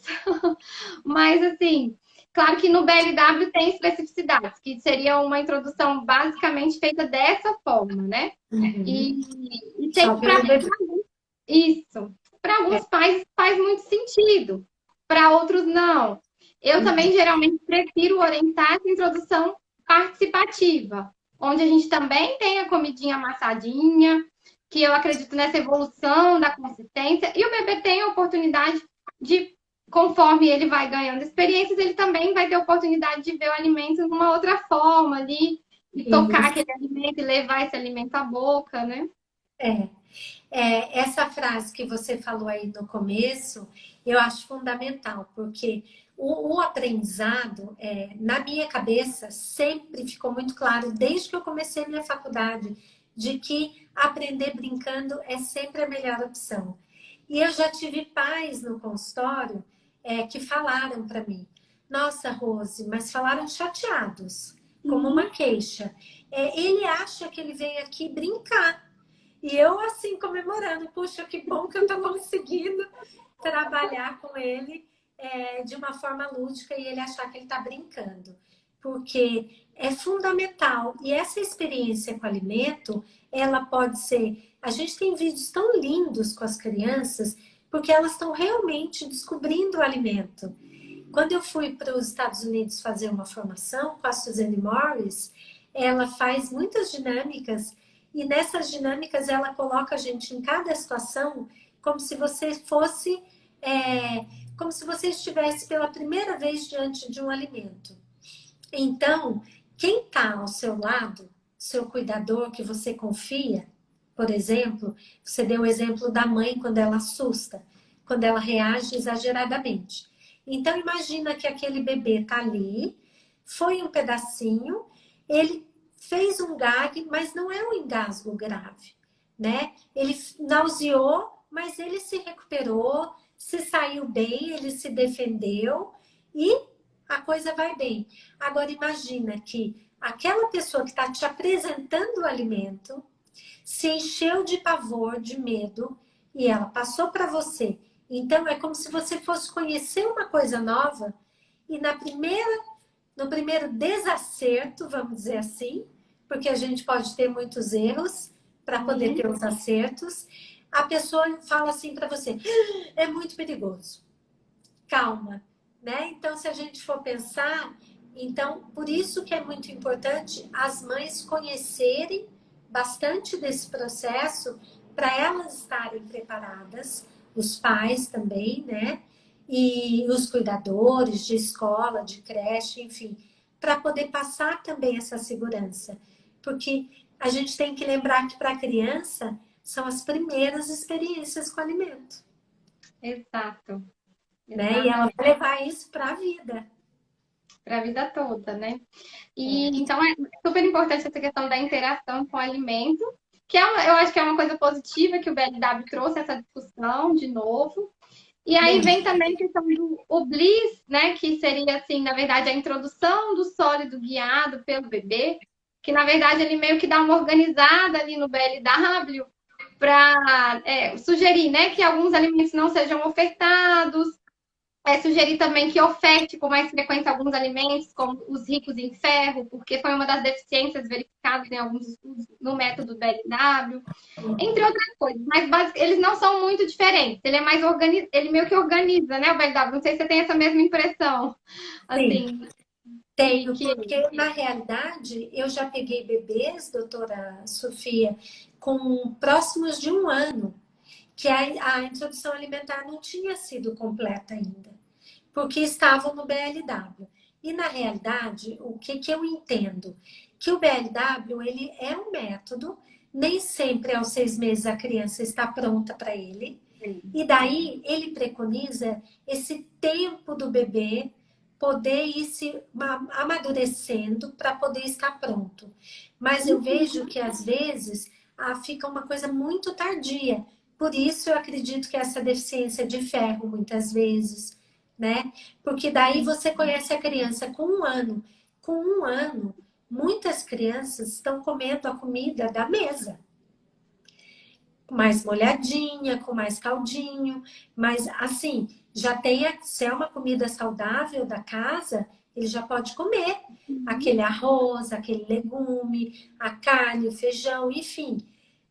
mas assim, Claro que no BLW tem especificidades, que seria uma introdução basicamente feita dessa forma, né? Uhum. E Só tem para pelo bebê. isso. Para alguns pais faz muito sentido, para outros não. Eu também Uhum. geralmente prefiro orientar essa introdução participativa, onde a gente também tem a comidinha amassadinha, que eu acredito nessa evolução da consistência, e o bebê tem a oportunidade de, conforme ele vai ganhando experiências, ele também vai ter a oportunidade de ver o alimento de uma outra forma ali, e tocar Isso. aquele alimento e levar esse alimento à boca, né? É. Essa frase que você falou aí no começo, eu acho fundamental, porque o aprendizado, na minha cabeça, sempre ficou muito claro, desde que eu comecei minha faculdade, de que aprender brincando é sempre a melhor opção. E eu já tive pais no consultório que falaram para mim, nossa, Rose, mas falaram chateados, como Uhum. uma queixa. Ele acha que ele vem aqui brincar. E eu, assim, comemorando, puxa, que bom que eu estou conseguindo trabalhar com ele de uma forma lúdica e ele achar que ele está brincando. Porque é fundamental. E essa experiência com o alimento, ela pode ser. A gente tem vídeos tão lindos com as crianças, porque elas estão realmente descobrindo o alimento. Quando eu fui para os Estados Unidos fazer uma formação com a Suzanne Morris, ela faz muitas dinâmicas e nessas dinâmicas ela coloca a gente em cada situação como se você fosse, como se você estivesse pela primeira vez diante de um alimento. Então, quem está ao seu lado, seu cuidador que você confia, por exemplo, você deu o exemplo da mãe quando ela assusta, quando ela reage exageradamente. Então, imagina que aquele bebê está ali, foi um pedacinho, ele fez um gag, mas não é um engasgo grave, né? Ele nauseou, mas ele se recuperou, se saiu bem, ele se defendeu e a coisa vai bem. Agora imagina que aquela pessoa que está te apresentando o alimento se encheu de pavor, de medo e ela passou para você. Então é como se você fosse conhecer uma coisa nova e no primeiro desacerto, vamos dizer assim, porque a gente pode ter muitos erros para poder Uhum. ter os acertos, a pessoa fala assim para você: é muito perigoso. Calma, né? Então, se a gente for pensar, então, por isso que é muito importante as mães conhecerem bastante desse processo para elas estarem preparadas, os pais também, né? E os cuidadores de escola, de creche, enfim, para poder passar também essa segurança. Porque a gente tem que lembrar que para a criança são as primeiras experiências com alimento, Exato, né? E ela exatamente. vai levar isso para a vida. Para a vida toda, né? E É. então é super importante essa questão da interação com o alimento, que é eu acho que é uma coisa positiva que o BLW trouxe essa discussão de novo. E aí Muito. vem também a questão do o Bliss, né? Que seria assim, na verdade, a introdução do sólido guiado pelo bebê, que na verdade ele meio que dá uma organizada ali no BLW para sugerir, né, que alguns alimentos não sejam ofertados, sugerir também que oferte com mais frequência alguns alimentos, como os ricos em ferro, porque foi uma das deficiências verificadas em alguns estudos no método BLW, entre outras coisas. Mas eles não são muito diferentes. Ele é mais ele meio que organiza, né, o BLW? Não sei se você tem essa mesma impressão, Sim, assim, tenho, que porque na realidade eu já peguei bebês, doutora Sofia, com próximos de 1 ano, que a introdução alimentar não tinha sido completa ainda, porque estavam no BLW. E na realidade, o que, que eu entendo? Que o BLW ele é um método, nem sempre aos 6 meses a criança está pronta para ele, e daí ele preconiza esse tempo do bebê poder ir se amadurecendo para poder estar pronto. Mas eu vejo que às vezes fica uma coisa muito tardia. Por isso eu acredito que essa deficiência de ferro muitas vezes, né? Porque daí você conhece a criança com 1 ano. Com 1 ano, muitas crianças estão comendo a comida da mesa mais molhadinha, com mais caldinho, mas assim, já tem, se é uma comida saudável da casa, ele já pode comer aquele arroz, aquele legume, a carne, o feijão, enfim,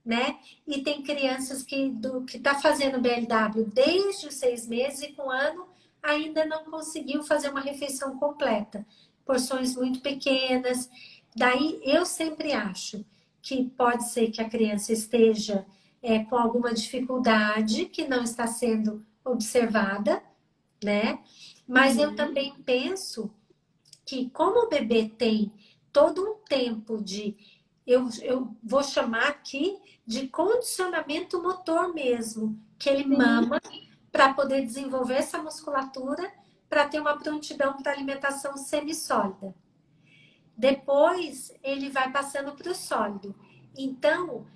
né? E tem crianças que tá fazendo BLW desde os 6 meses e com 1 ano ainda não conseguiu fazer uma refeição completa. Porções muito pequenas. Daí eu sempre acho que pode ser que a criança esteja com alguma dificuldade que não está sendo observada, né? Mas eu também penso que como o bebê tem todo um tempo eu vou chamar aqui de condicionamento motor mesmo, que ele mama para poder desenvolver essa musculatura para ter uma prontidão para alimentação semissólida. Depois ele vai passando para o sólido. Então,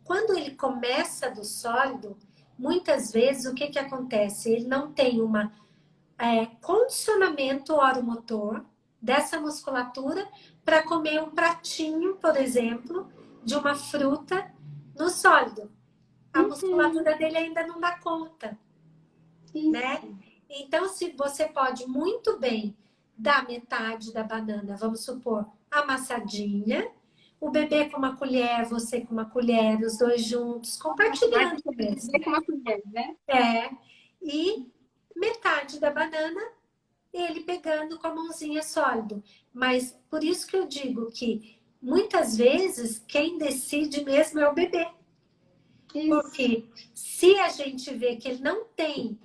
quando ele começa do sólido, muitas vezes o que acontece? Ele não tem uma condicionamento oromotor dessa musculatura para comer um pratinho, por exemplo, de uma fruta no sólido. A musculatura dele ainda não dá conta, né? Então, se você pode muito bem dar metade da banana, vamos supor, amassadinha, o bebê com uma colher, você com uma colher, os dois juntos, compartilhando mesmo. Com uma colher, né? E metade da banana, ele pegando com a mãozinha sólido. Mas por isso que eu digo que muitas vezes quem decide mesmo é o bebê. Porque se a gente vê que ele não tem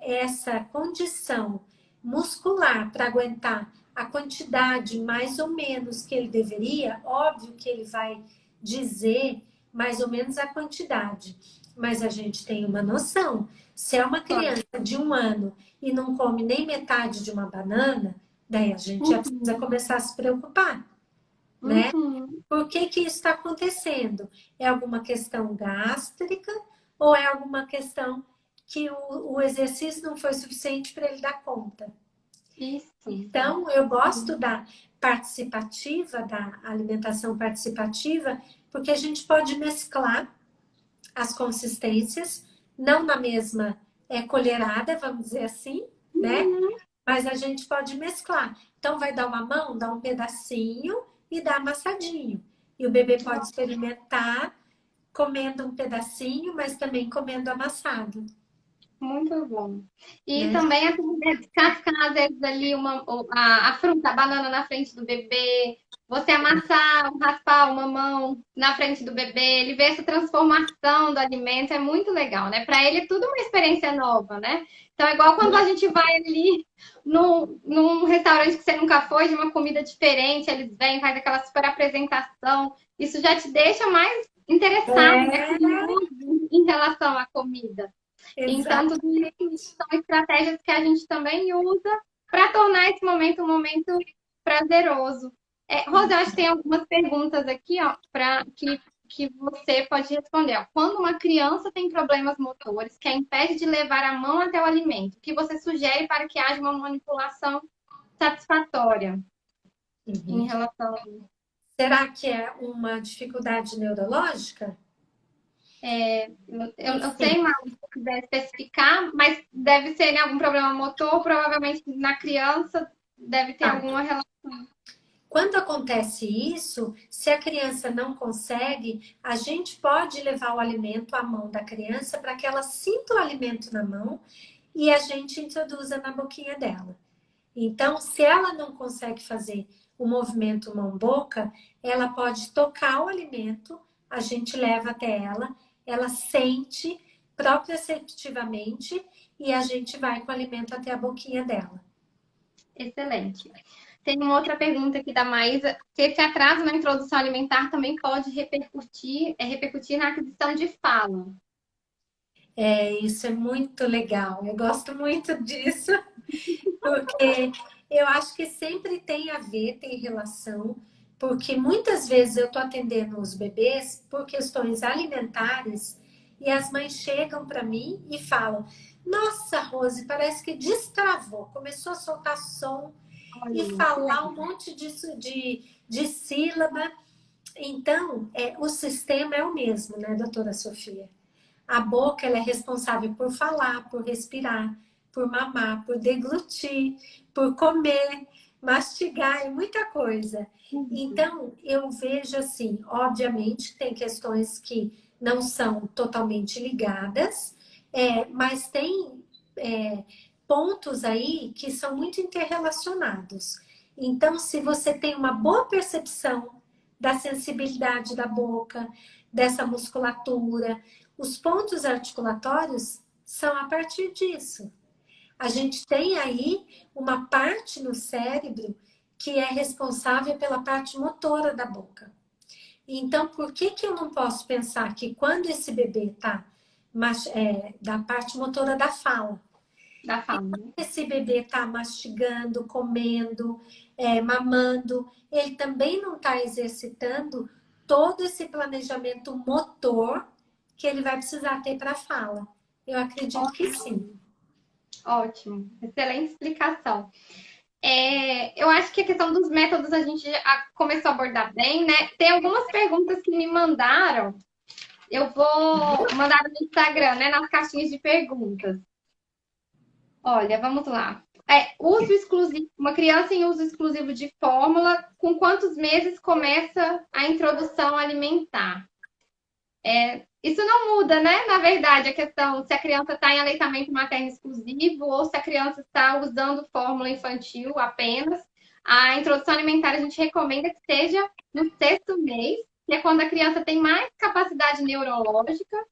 essa condição muscular para aguentar a quantidade mais ou menos que ele deveria, óbvio que ele vai dizer mais ou menos a quantidade. Mas a gente tem uma noção. Se é uma criança de 1 ano e não come nem metade de uma banana, daí a gente já precisa começar a se preocupar, né? Por que isso está acontecendo? É alguma questão gástrica ou é alguma questão que o exercício não foi suficiente para ele dar conta? Então, eu gosto da participativa, da alimentação participativa, porque a gente pode mesclar as consistências, não na mesma colherada, vamos dizer assim, né? Mas a gente pode mesclar. Então, vai dar uma mão, dá um pedacinho e dá amassadinho. E o bebê pode experimentar comendo um pedacinho, mas também comendo amassado. Muito bom. E também descascar, às vezes, ali a fruta, a banana na frente do bebê, você amassar, raspar uma mão na frente do bebê, ele vê essa transformação do alimento, é muito legal, né? Para ele é tudo uma experiência nova, né? Então, é igual quando a gente vai ali num restaurante que você nunca foi, de uma comida diferente, eles vêm, faz aquela super apresentação, isso já te deixa mais interessado, né? Curioso em relação à comida. Então, tudo isso são estratégias que a gente também usa para tornar esse momento um momento prazeroso. Rosa, eu acho que tem algumas perguntas aqui, ó, que você pode responder. Ó. Quando uma criança tem problemas motores que a impede de levar a mão até o alimento, o que você sugere para que haja uma manipulação satisfatória em relação a isso? Será que é uma dificuldade neurológica? Eu não sei mais se quiser especificar, mas deve ser algum problema motor, provavelmente na criança deve ter alguma relação. Quando acontece isso, se a criança não consegue, a gente pode levar o alimento à mão da criança para que ela sinta o alimento na mão e a gente introduza na boquinha dela. Então, se ela não consegue fazer o movimento mão-boca, ela pode tocar o alimento, a gente leva até ela sente proprioceptivamente e a gente vai com o alimento até a boquinha dela. Excelente. Tem uma outra pergunta aqui da Maísa. Se esse atraso na introdução alimentar também pode repercutir na aquisição de fala. Isso é muito legal. Eu gosto muito disso, porque eu acho que sempre tem a ver, tem relação, porque muitas vezes eu estou atendendo os bebês por questões alimentares e as mães chegam para mim e falam: nossa, Rose, parece que destravou, começou a soltar som e falar um monte disso de sílaba. Então, o sistema é o mesmo, né, doutora Sofia? A boca ela é responsável por falar, por respirar, por mamar, por deglutir, por comer. mastigar, é muita coisa. Uhum. Então, eu vejo assim, obviamente, tem questões que não são totalmente ligadas, mas tem pontos aí que são muito interrelacionados. Então, se você tem uma boa percepção da sensibilidade da boca, dessa musculatura, os pontos articulatórios são a partir disso. A gente tem aí uma parte no cérebro que é responsável pela parte motora da boca. Então, por que que eu não posso pensar que quando esse bebê está da parte motora da fala, Da fala. esse bebê está mastigando, comendo, mamando, ele também não está exercitando todo esse planejamento motor que ele vai precisar ter para a fala. Eu acredito que sim. Ótimo, ótimo. Excelente explicação. Eu acho que a questão dos métodos a gente já começou a abordar bem, né? Tem algumas perguntas que me mandaram. Eu vou mandar no Instagram, né? Nas caixinhas de perguntas. Olha, vamos lá. Uso exclusivo, uma criança em uso exclusivo de fórmula, com quantos meses começa a introdução alimentar? Isso não muda, né? Na verdade, a questão se a criança está em aleitamento materno exclusivo ou se a criança está usando fórmula infantil apenas. A introdução alimentar a gente recomenda que seja no sexto mês, que é quando a criança tem mais capacidade neurológica.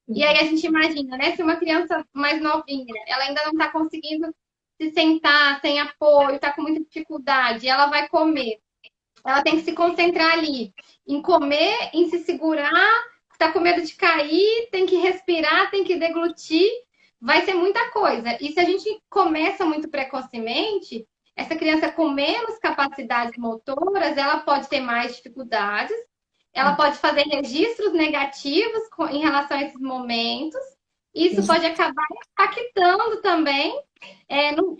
E aí a gente imagina, né? Se uma criança mais novinha, ela ainda não está conseguindo se sentar sem apoio, está com muita dificuldade, ela vai comer. Ela tem que se concentrar ali em comer, em se segurar, está com medo de cair, tem que respirar, tem que deglutir, vai ser muita coisa. E se a gente começa muito precocemente, essa criança com menos capacidades motoras, ela pode ter mais dificuldades, ela pode fazer registros negativos em relação a esses momentos, e isso pode acabar impactando também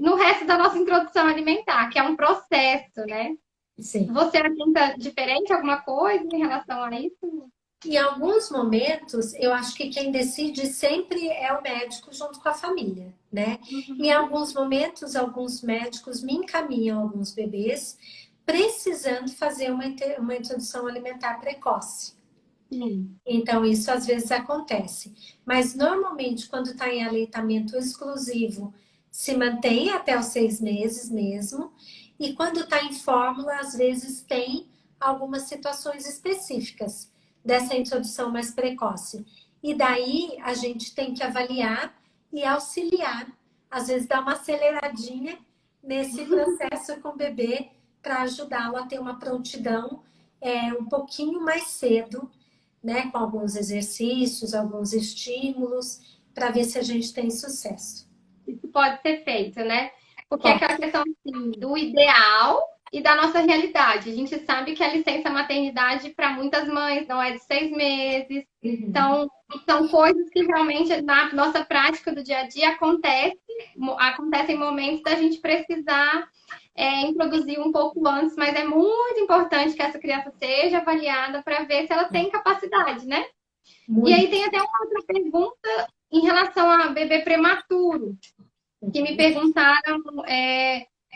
no resto da nossa introdução alimentar, que é um processo, né? Sim. Você atenta diferente alguma coisa em relação a isso? Em alguns momentos, eu acho que quem decide sempre é o médico junto com a família, né? Em Uhum. alguns momentos, alguns médicos me encaminham alguns bebês precisando fazer uma introdução alimentar precoce. Sim. Então, isso às vezes acontece. Mas, normalmente, quando está em aleitamento exclusivo, se mantém até os 6 meses mesmo. E quando está em fórmula, às vezes tem algumas situações específicas dessa introdução mais precoce. E daí a gente tem que avaliar e auxiliar, às vezes dar uma aceleradinha nesse processo com o bebê para ajudá-lo a ter uma prontidão um pouquinho mais cedo, né, com alguns exercícios, alguns estímulos, para ver se a gente tem sucesso. Isso pode ser feito, né? Porque é Ó, aquela questão assim, do ideal e da nossa realidade. A gente sabe que a licença maternidade para muitas mães não é de 6 meses. Então, são coisas que realmente na nossa prática do dia a dia acontecem momentos da gente precisar introduzir um pouco antes, mas é muito importante que essa criança seja avaliada para ver se ela tem capacidade, né? E aí muito. tem até uma outra pergunta em relação a bebê prematuro, que me perguntaram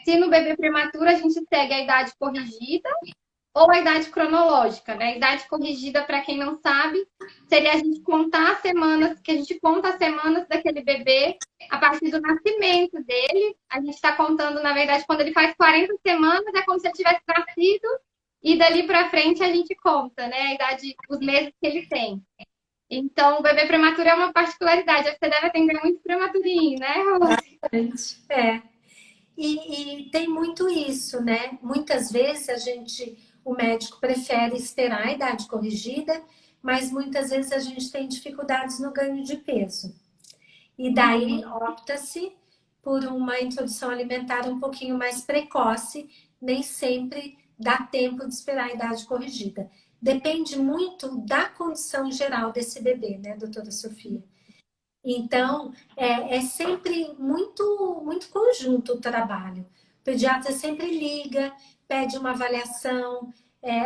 se no bebê prematuro a gente segue a idade corrigida ou a idade cronológica, né? A idade corrigida, para quem não sabe, seria a gente contar as semanas, que a gente conta as semanas daquele bebê a partir do nascimento dele. A gente está contando, na verdade, quando ele faz 40 semanas, é como se ele tivesse nascido, e dali para frente a gente conta, né? A idade, os meses que ele tem. Então, o bebê prematuro é uma particularidade. Você deve atender muito prematurinho, né, Rose? É. E tem muito isso, né? Muitas vezes o médico prefere esperar a idade corrigida, mas muitas vezes a gente tem dificuldades no ganho de peso. E daí opta-se por uma introdução alimentar um pouquinho mais precoce, nem sempre dá tempo de esperar a idade corrigida. Depende muito da condição geral desse bebê, né, doutora Sofia? Então, é sempre muito conjunto o trabalho. O pediatra sempre liga, pede uma avaliação.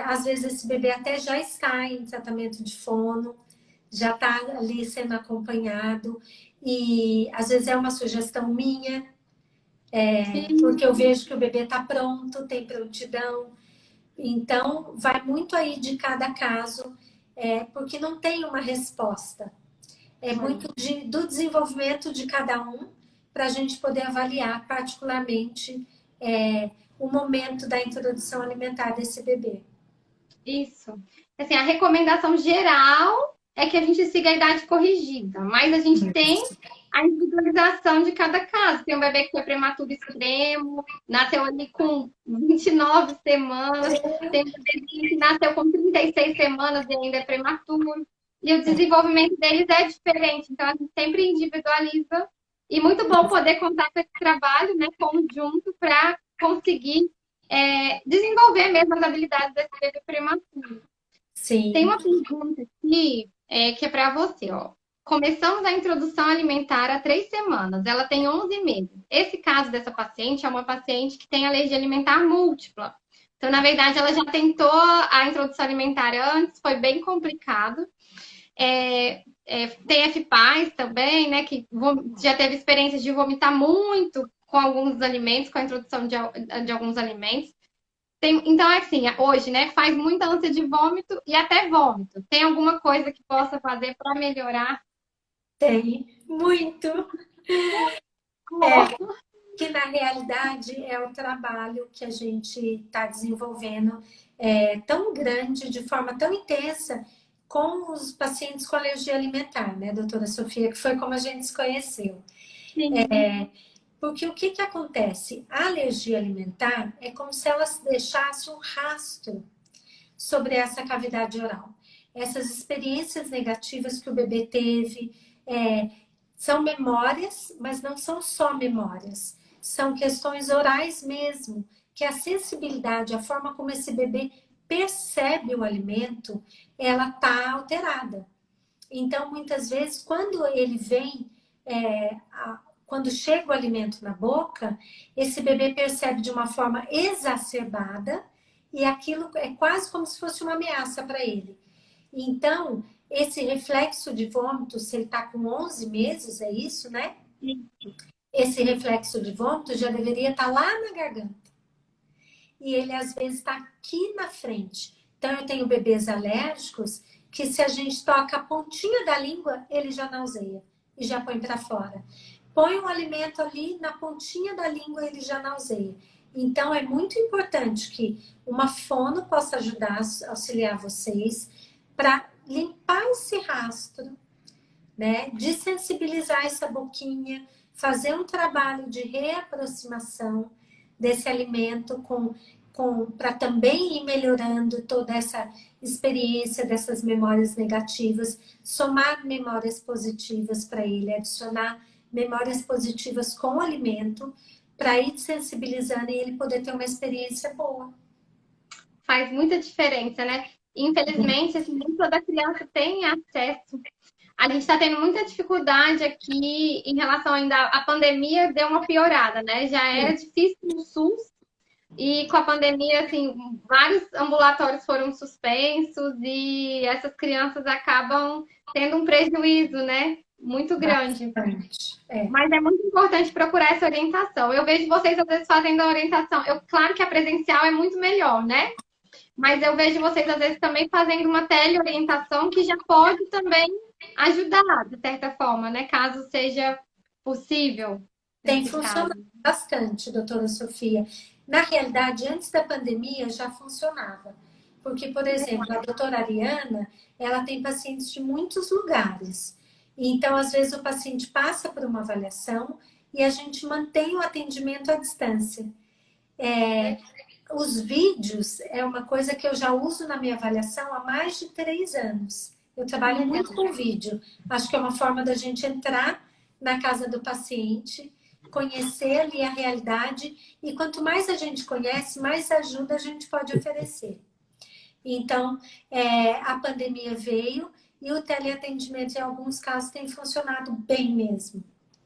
Às vezes, esse bebê até já está em tratamento de fono, já está ali sendo acompanhado. E, às vezes, é uma sugestão minha. porque eu vejo que o bebê está pronto, tem prontidão. Então, vai muito aí de cada caso, porque não tem uma resposta. É muito do desenvolvimento de cada um para a gente poder avaliar particularmente o momento da introdução alimentar desse bebê. Isso. Assim, a recomendação geral é que a gente siga a idade corrigida, mas a gente tem a individualização de cada caso. Tem um bebê que foi prematuro extremo, nasceu ali com 29 semanas, tem um bebê que nasceu com 36 semanas e ainda é prematuro. E o desenvolvimento deles é diferente, então a gente sempre individualiza. E muito bom poder contar com esse trabalho, né, conjunto para conseguir desenvolver mesmo as habilidades desse bebê prematuro. Tem Sim. uma pergunta aqui que é para você, ó. Começamos a introdução alimentar há 3 semanas. Ela tem 11 meses. Esse caso dessa paciente é uma paciente que tem alergia alimentar múltipla. Então, na verdade, ela já tentou a introdução alimentar antes, foi bem complicado. Tem FPAS também, né? Que já teve experiências de vomitar muito com alguns alimentos, com a introdução de alguns alimentos. Então, é assim, hoje, né, faz muita ânsia de vômito e até vômito. Tem alguma coisa que possa fazer para melhorar? Tem, muito. Oh, Que na realidade é o trabalho que a gente está desenvolvendo tão grande, de forma tão intensa, com os pacientes com alergia alimentar, né, doutora Sofia? Que foi como a gente se conheceu. sim. Porque o que, que acontece? A alergia alimentar é como se ela deixasse um rastro sobre essa cavidade oral. Essas experiências negativas que o bebê teve são memórias, mas não são só memórias. São questões orais mesmo, que a sensibilidade, a forma como esse bebê percebe o alimento, ela está alterada. Então, muitas vezes, quando ele vem, quando chega o alimento na boca, esse bebê percebe de uma forma exacerbada e aquilo é quase como se fosse uma ameaça para ele. Então, esse reflexo de vômito, se ele está com 11 meses, é isso, né? Esse reflexo de vômito já deveria estar lá na garganta. E ele, às vezes, está aqui na frente. Então, eu tenho bebês alérgicos que, se a gente toca a pontinha da língua, ele já nauseia e já põe para fora. Põe um alimento ali na pontinha da língua, ele já nauseia. Então, é muito importante que uma fono possa ajudar, auxiliar vocês para limpar esse rastro, né? Desensibilizar essa boquinha, fazer um trabalho de reaproximação desse alimento para também ir melhorando toda essa experiência dessas memórias negativas, somar memórias positivas para ele, adicionar memórias positivas com o alimento, para ir sensibilizando e ele poder ter uma experiência boa. Faz muita diferença, né? Infelizmente, assim, nem toda criança tem acesso. A gente está tendo muita dificuldade aqui em relação ainda à pandemia, deu uma piorada, né? Já era difícil no SUS e com a pandemia, assim, vários ambulatórios foram suspensos e essas crianças acabam tendo um prejuízo, né? Muito grande. Bastante. Mas é muito importante procurar essa orientação. Eu vejo vocês, às vezes, fazendo a orientação. Claro que a presencial é muito melhor, né? Mas eu vejo vocês, às vezes, também fazendo uma teleorientação que já pode também ajudar, de certa forma, né? Caso seja possível. Tem Nesse caso. funcionado bastante, doutora Sofia. Na realidade, antes da pandemia já funcionava. Porque, por exemplo, a doutora Ariana, ela tem pacientes de muitos lugares. Então, às vezes, o paciente passa por uma avaliação e a gente mantém o atendimento à distância. Os vídeos é uma coisa que eu já uso na minha avaliação há mais de 3 anos. Eu trabalho muito com vídeo. Acho que é uma forma da gente entrar na casa do paciente, conhecer ali a realidade e quanto mais a gente conhece, mais ajuda a gente pode oferecer. Então, a pandemia veio e o teleatendimento em alguns casos tem funcionado bem mesmo.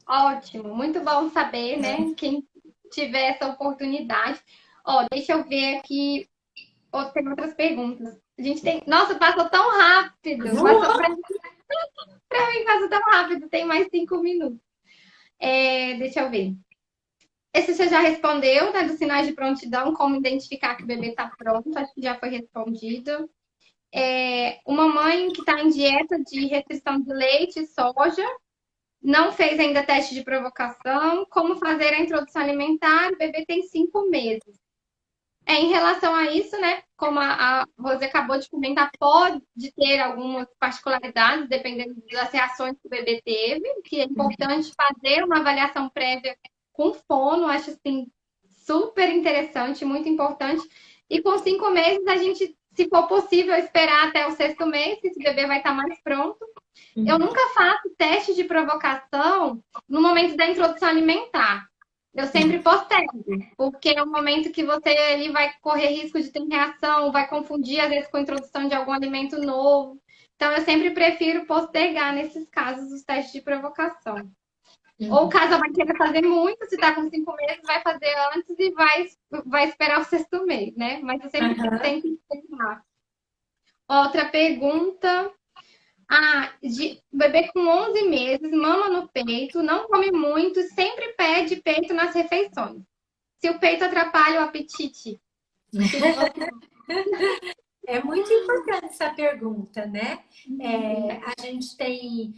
Ótimo, muito bom saber, né? Quem tiver essa oportunidade. Ó, deixa eu ver aqui. Tem outras perguntas. A gente tem. Nossa, passou tão rápido. Pra mim passou tão rápido. Tem mais 5 minutos. Deixa eu ver. Esse você já respondeu, né? Dos sinais de prontidão, como identificar que o bebê está pronto, acho que já foi respondido. Uma mãe que está em dieta de restrição de leite e soja, não fez ainda teste de provocação, como fazer a introdução alimentar, o bebê tem 5 meses. Em relação a isso, né, como a Rose acabou de comentar, pode ter algumas particularidades, dependendo das reações que o bebê teve, que é importante fazer uma avaliação prévia com fono, acho assim, super interessante, muito importante. E com 5 meses, a gente, se for possível, esperar até o 6º mês, que esse bebê vai estar mais pronto. Eu nunca faço teste de provocação no momento da introdução alimentar. Eu sempre postergo, porque é um momento que você ali vai correr risco de ter reação, vai confundir às vezes com a introdução de algum alimento novo. Então eu sempre prefiro postergar nesses casos os testes de provocação. Ou caso a mãe queira fazer muito, se está com 5 meses, vai fazer antes e vai esperar o 6º mês, né? Mas eu sempre tento esperar. Outra pergunta. Bebê com 11 meses, mama no peito, não come muito, sempre pede peito nas refeições. Se o peito atrapalha o apetite. É muito importante essa pergunta, né? A gente tem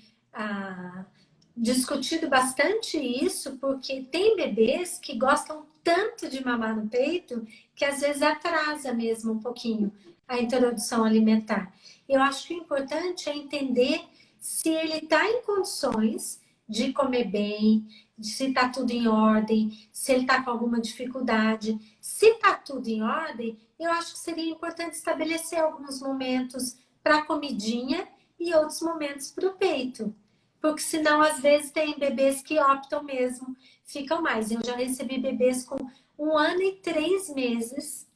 discutido bastante isso, porque tem bebês que gostam tanto de mamar no peito que às vezes atrasa mesmo um pouquinho a introdução alimentar. Eu acho que o importante é entender se ele está em condições de comer bem, se está tudo em ordem, se ele está com alguma dificuldade. Se está tudo em ordem, eu acho que seria importante estabelecer alguns momentos para a comidinha e outros momentos para o peito. Porque senão, às vezes, tem bebês que optam mesmo, ficam mais. Eu já recebi bebês com 1 ano e 3 meses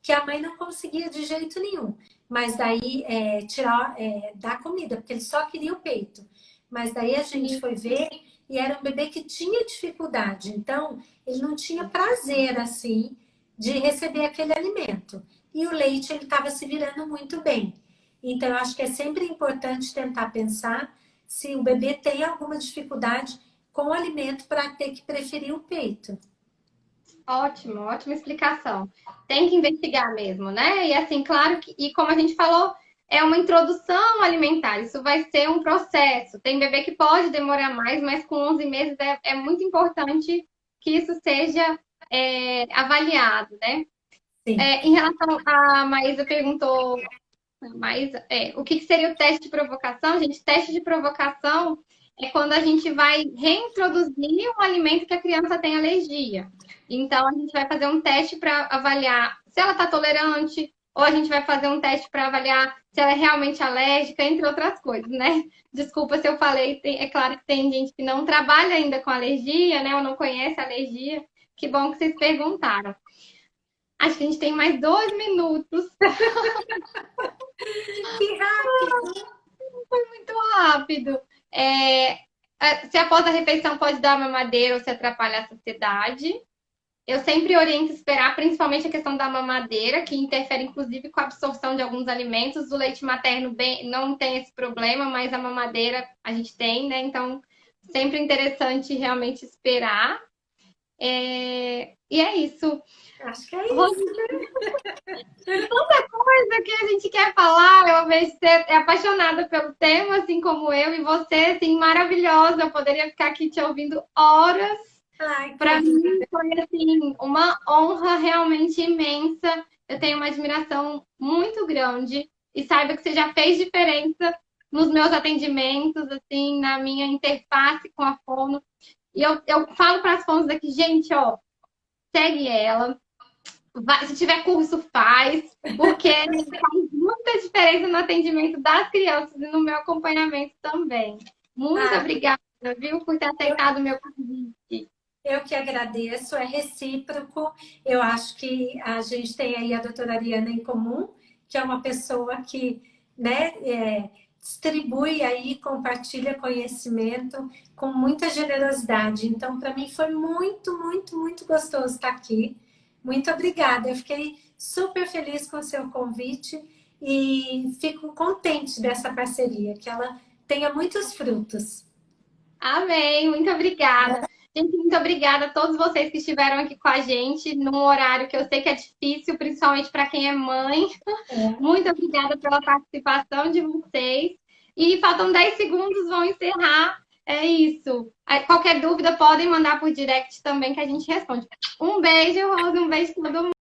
que a mãe não conseguia de jeito nenhum. Mas daí, tirar da comida, porque ele só queria o peito. Mas daí a gente foi ver e era um bebê que tinha dificuldade. Então, ele não tinha prazer, assim, de receber aquele alimento. E o leite, ele estava se virando muito bem. Então, eu acho que é sempre importante tentar pensar se o bebê tem alguma dificuldade com o alimento para ter que preferir o peito. Ótimo, ótima explicação. Tem que investigar mesmo, né? E assim, claro que, e como a gente falou, é uma introdução alimentar, isso vai ser um processo. Tem bebê que pode demorar mais, mas com 11 meses é muito importante que isso seja avaliado, né? Sim. Em relação a Maísa perguntou, o que seria o teste de provocação? Gente, teste de provocação é quando a gente vai reintroduzir um alimento que a criança tem alergia. Então, a gente vai fazer um teste para avaliar se ela está tolerante, ou a gente vai fazer um teste para avaliar se ela é realmente alérgica, entre outras coisas, né? Desculpa se eu falei, é claro que tem gente que não trabalha ainda com alergia, né? Ou não conhece alergia. Que bom que vocês perguntaram. Acho que a gente tem mais 2 minutos. Que rápido! Muito rápido. Se após a refeição pode dar mamadeira ou se atrapalha a saciedade. Eu sempre oriento esperar, principalmente a questão da mamadeira, que interfere inclusive com a absorção de alguns alimentos. O leite materno não tem esse problema, mas a mamadeira a gente tem, né? Então, sempre interessante realmente esperar. E é isso. Acho que é isso. Tanta coisa que a gente quer falar, eu vejo que você é apaixonada pelo tema, assim como eu, e você, assim, maravilhosa. Eu poderia ficar aqui te ouvindo horas. Ai, Para mim foi assim uma honra realmente imensa. Eu tenho uma admiração muito grande e saiba que você já fez diferença nos meus atendimentos, assim, na minha interface com a Fono. E eu falo para as fonos aqui, gente, ó, segue ela. Se tiver curso, faz, porque faz muita diferença no atendimento das crianças e no meu acompanhamento também. Muito obrigada, viu, por ter aceitado o meu convite. Eu que agradeço, é recíproco. Eu acho que a gente tem aí a doutora Ariana em comum, que é uma pessoa que, né, distribui aí, compartilha conhecimento com muita generosidade. Então, para mim foi muito, muito, muito gostoso estar aqui. Muito obrigada. Eu fiquei super feliz com o seu convite e fico contente dessa parceria, que ela tenha muitos frutos. Amém, muito obrigada. Gente, muito obrigada a todos vocês que estiveram aqui com a gente num horário que eu sei que é difícil, principalmente para quem é mãe. Muito obrigada pela participação de vocês. E faltam 10 segundos, vão encerrar. É isso. Aí, qualquer dúvida, podem mandar por direct também que a gente responde. Um beijo, Rose, um beijo para todo mundo.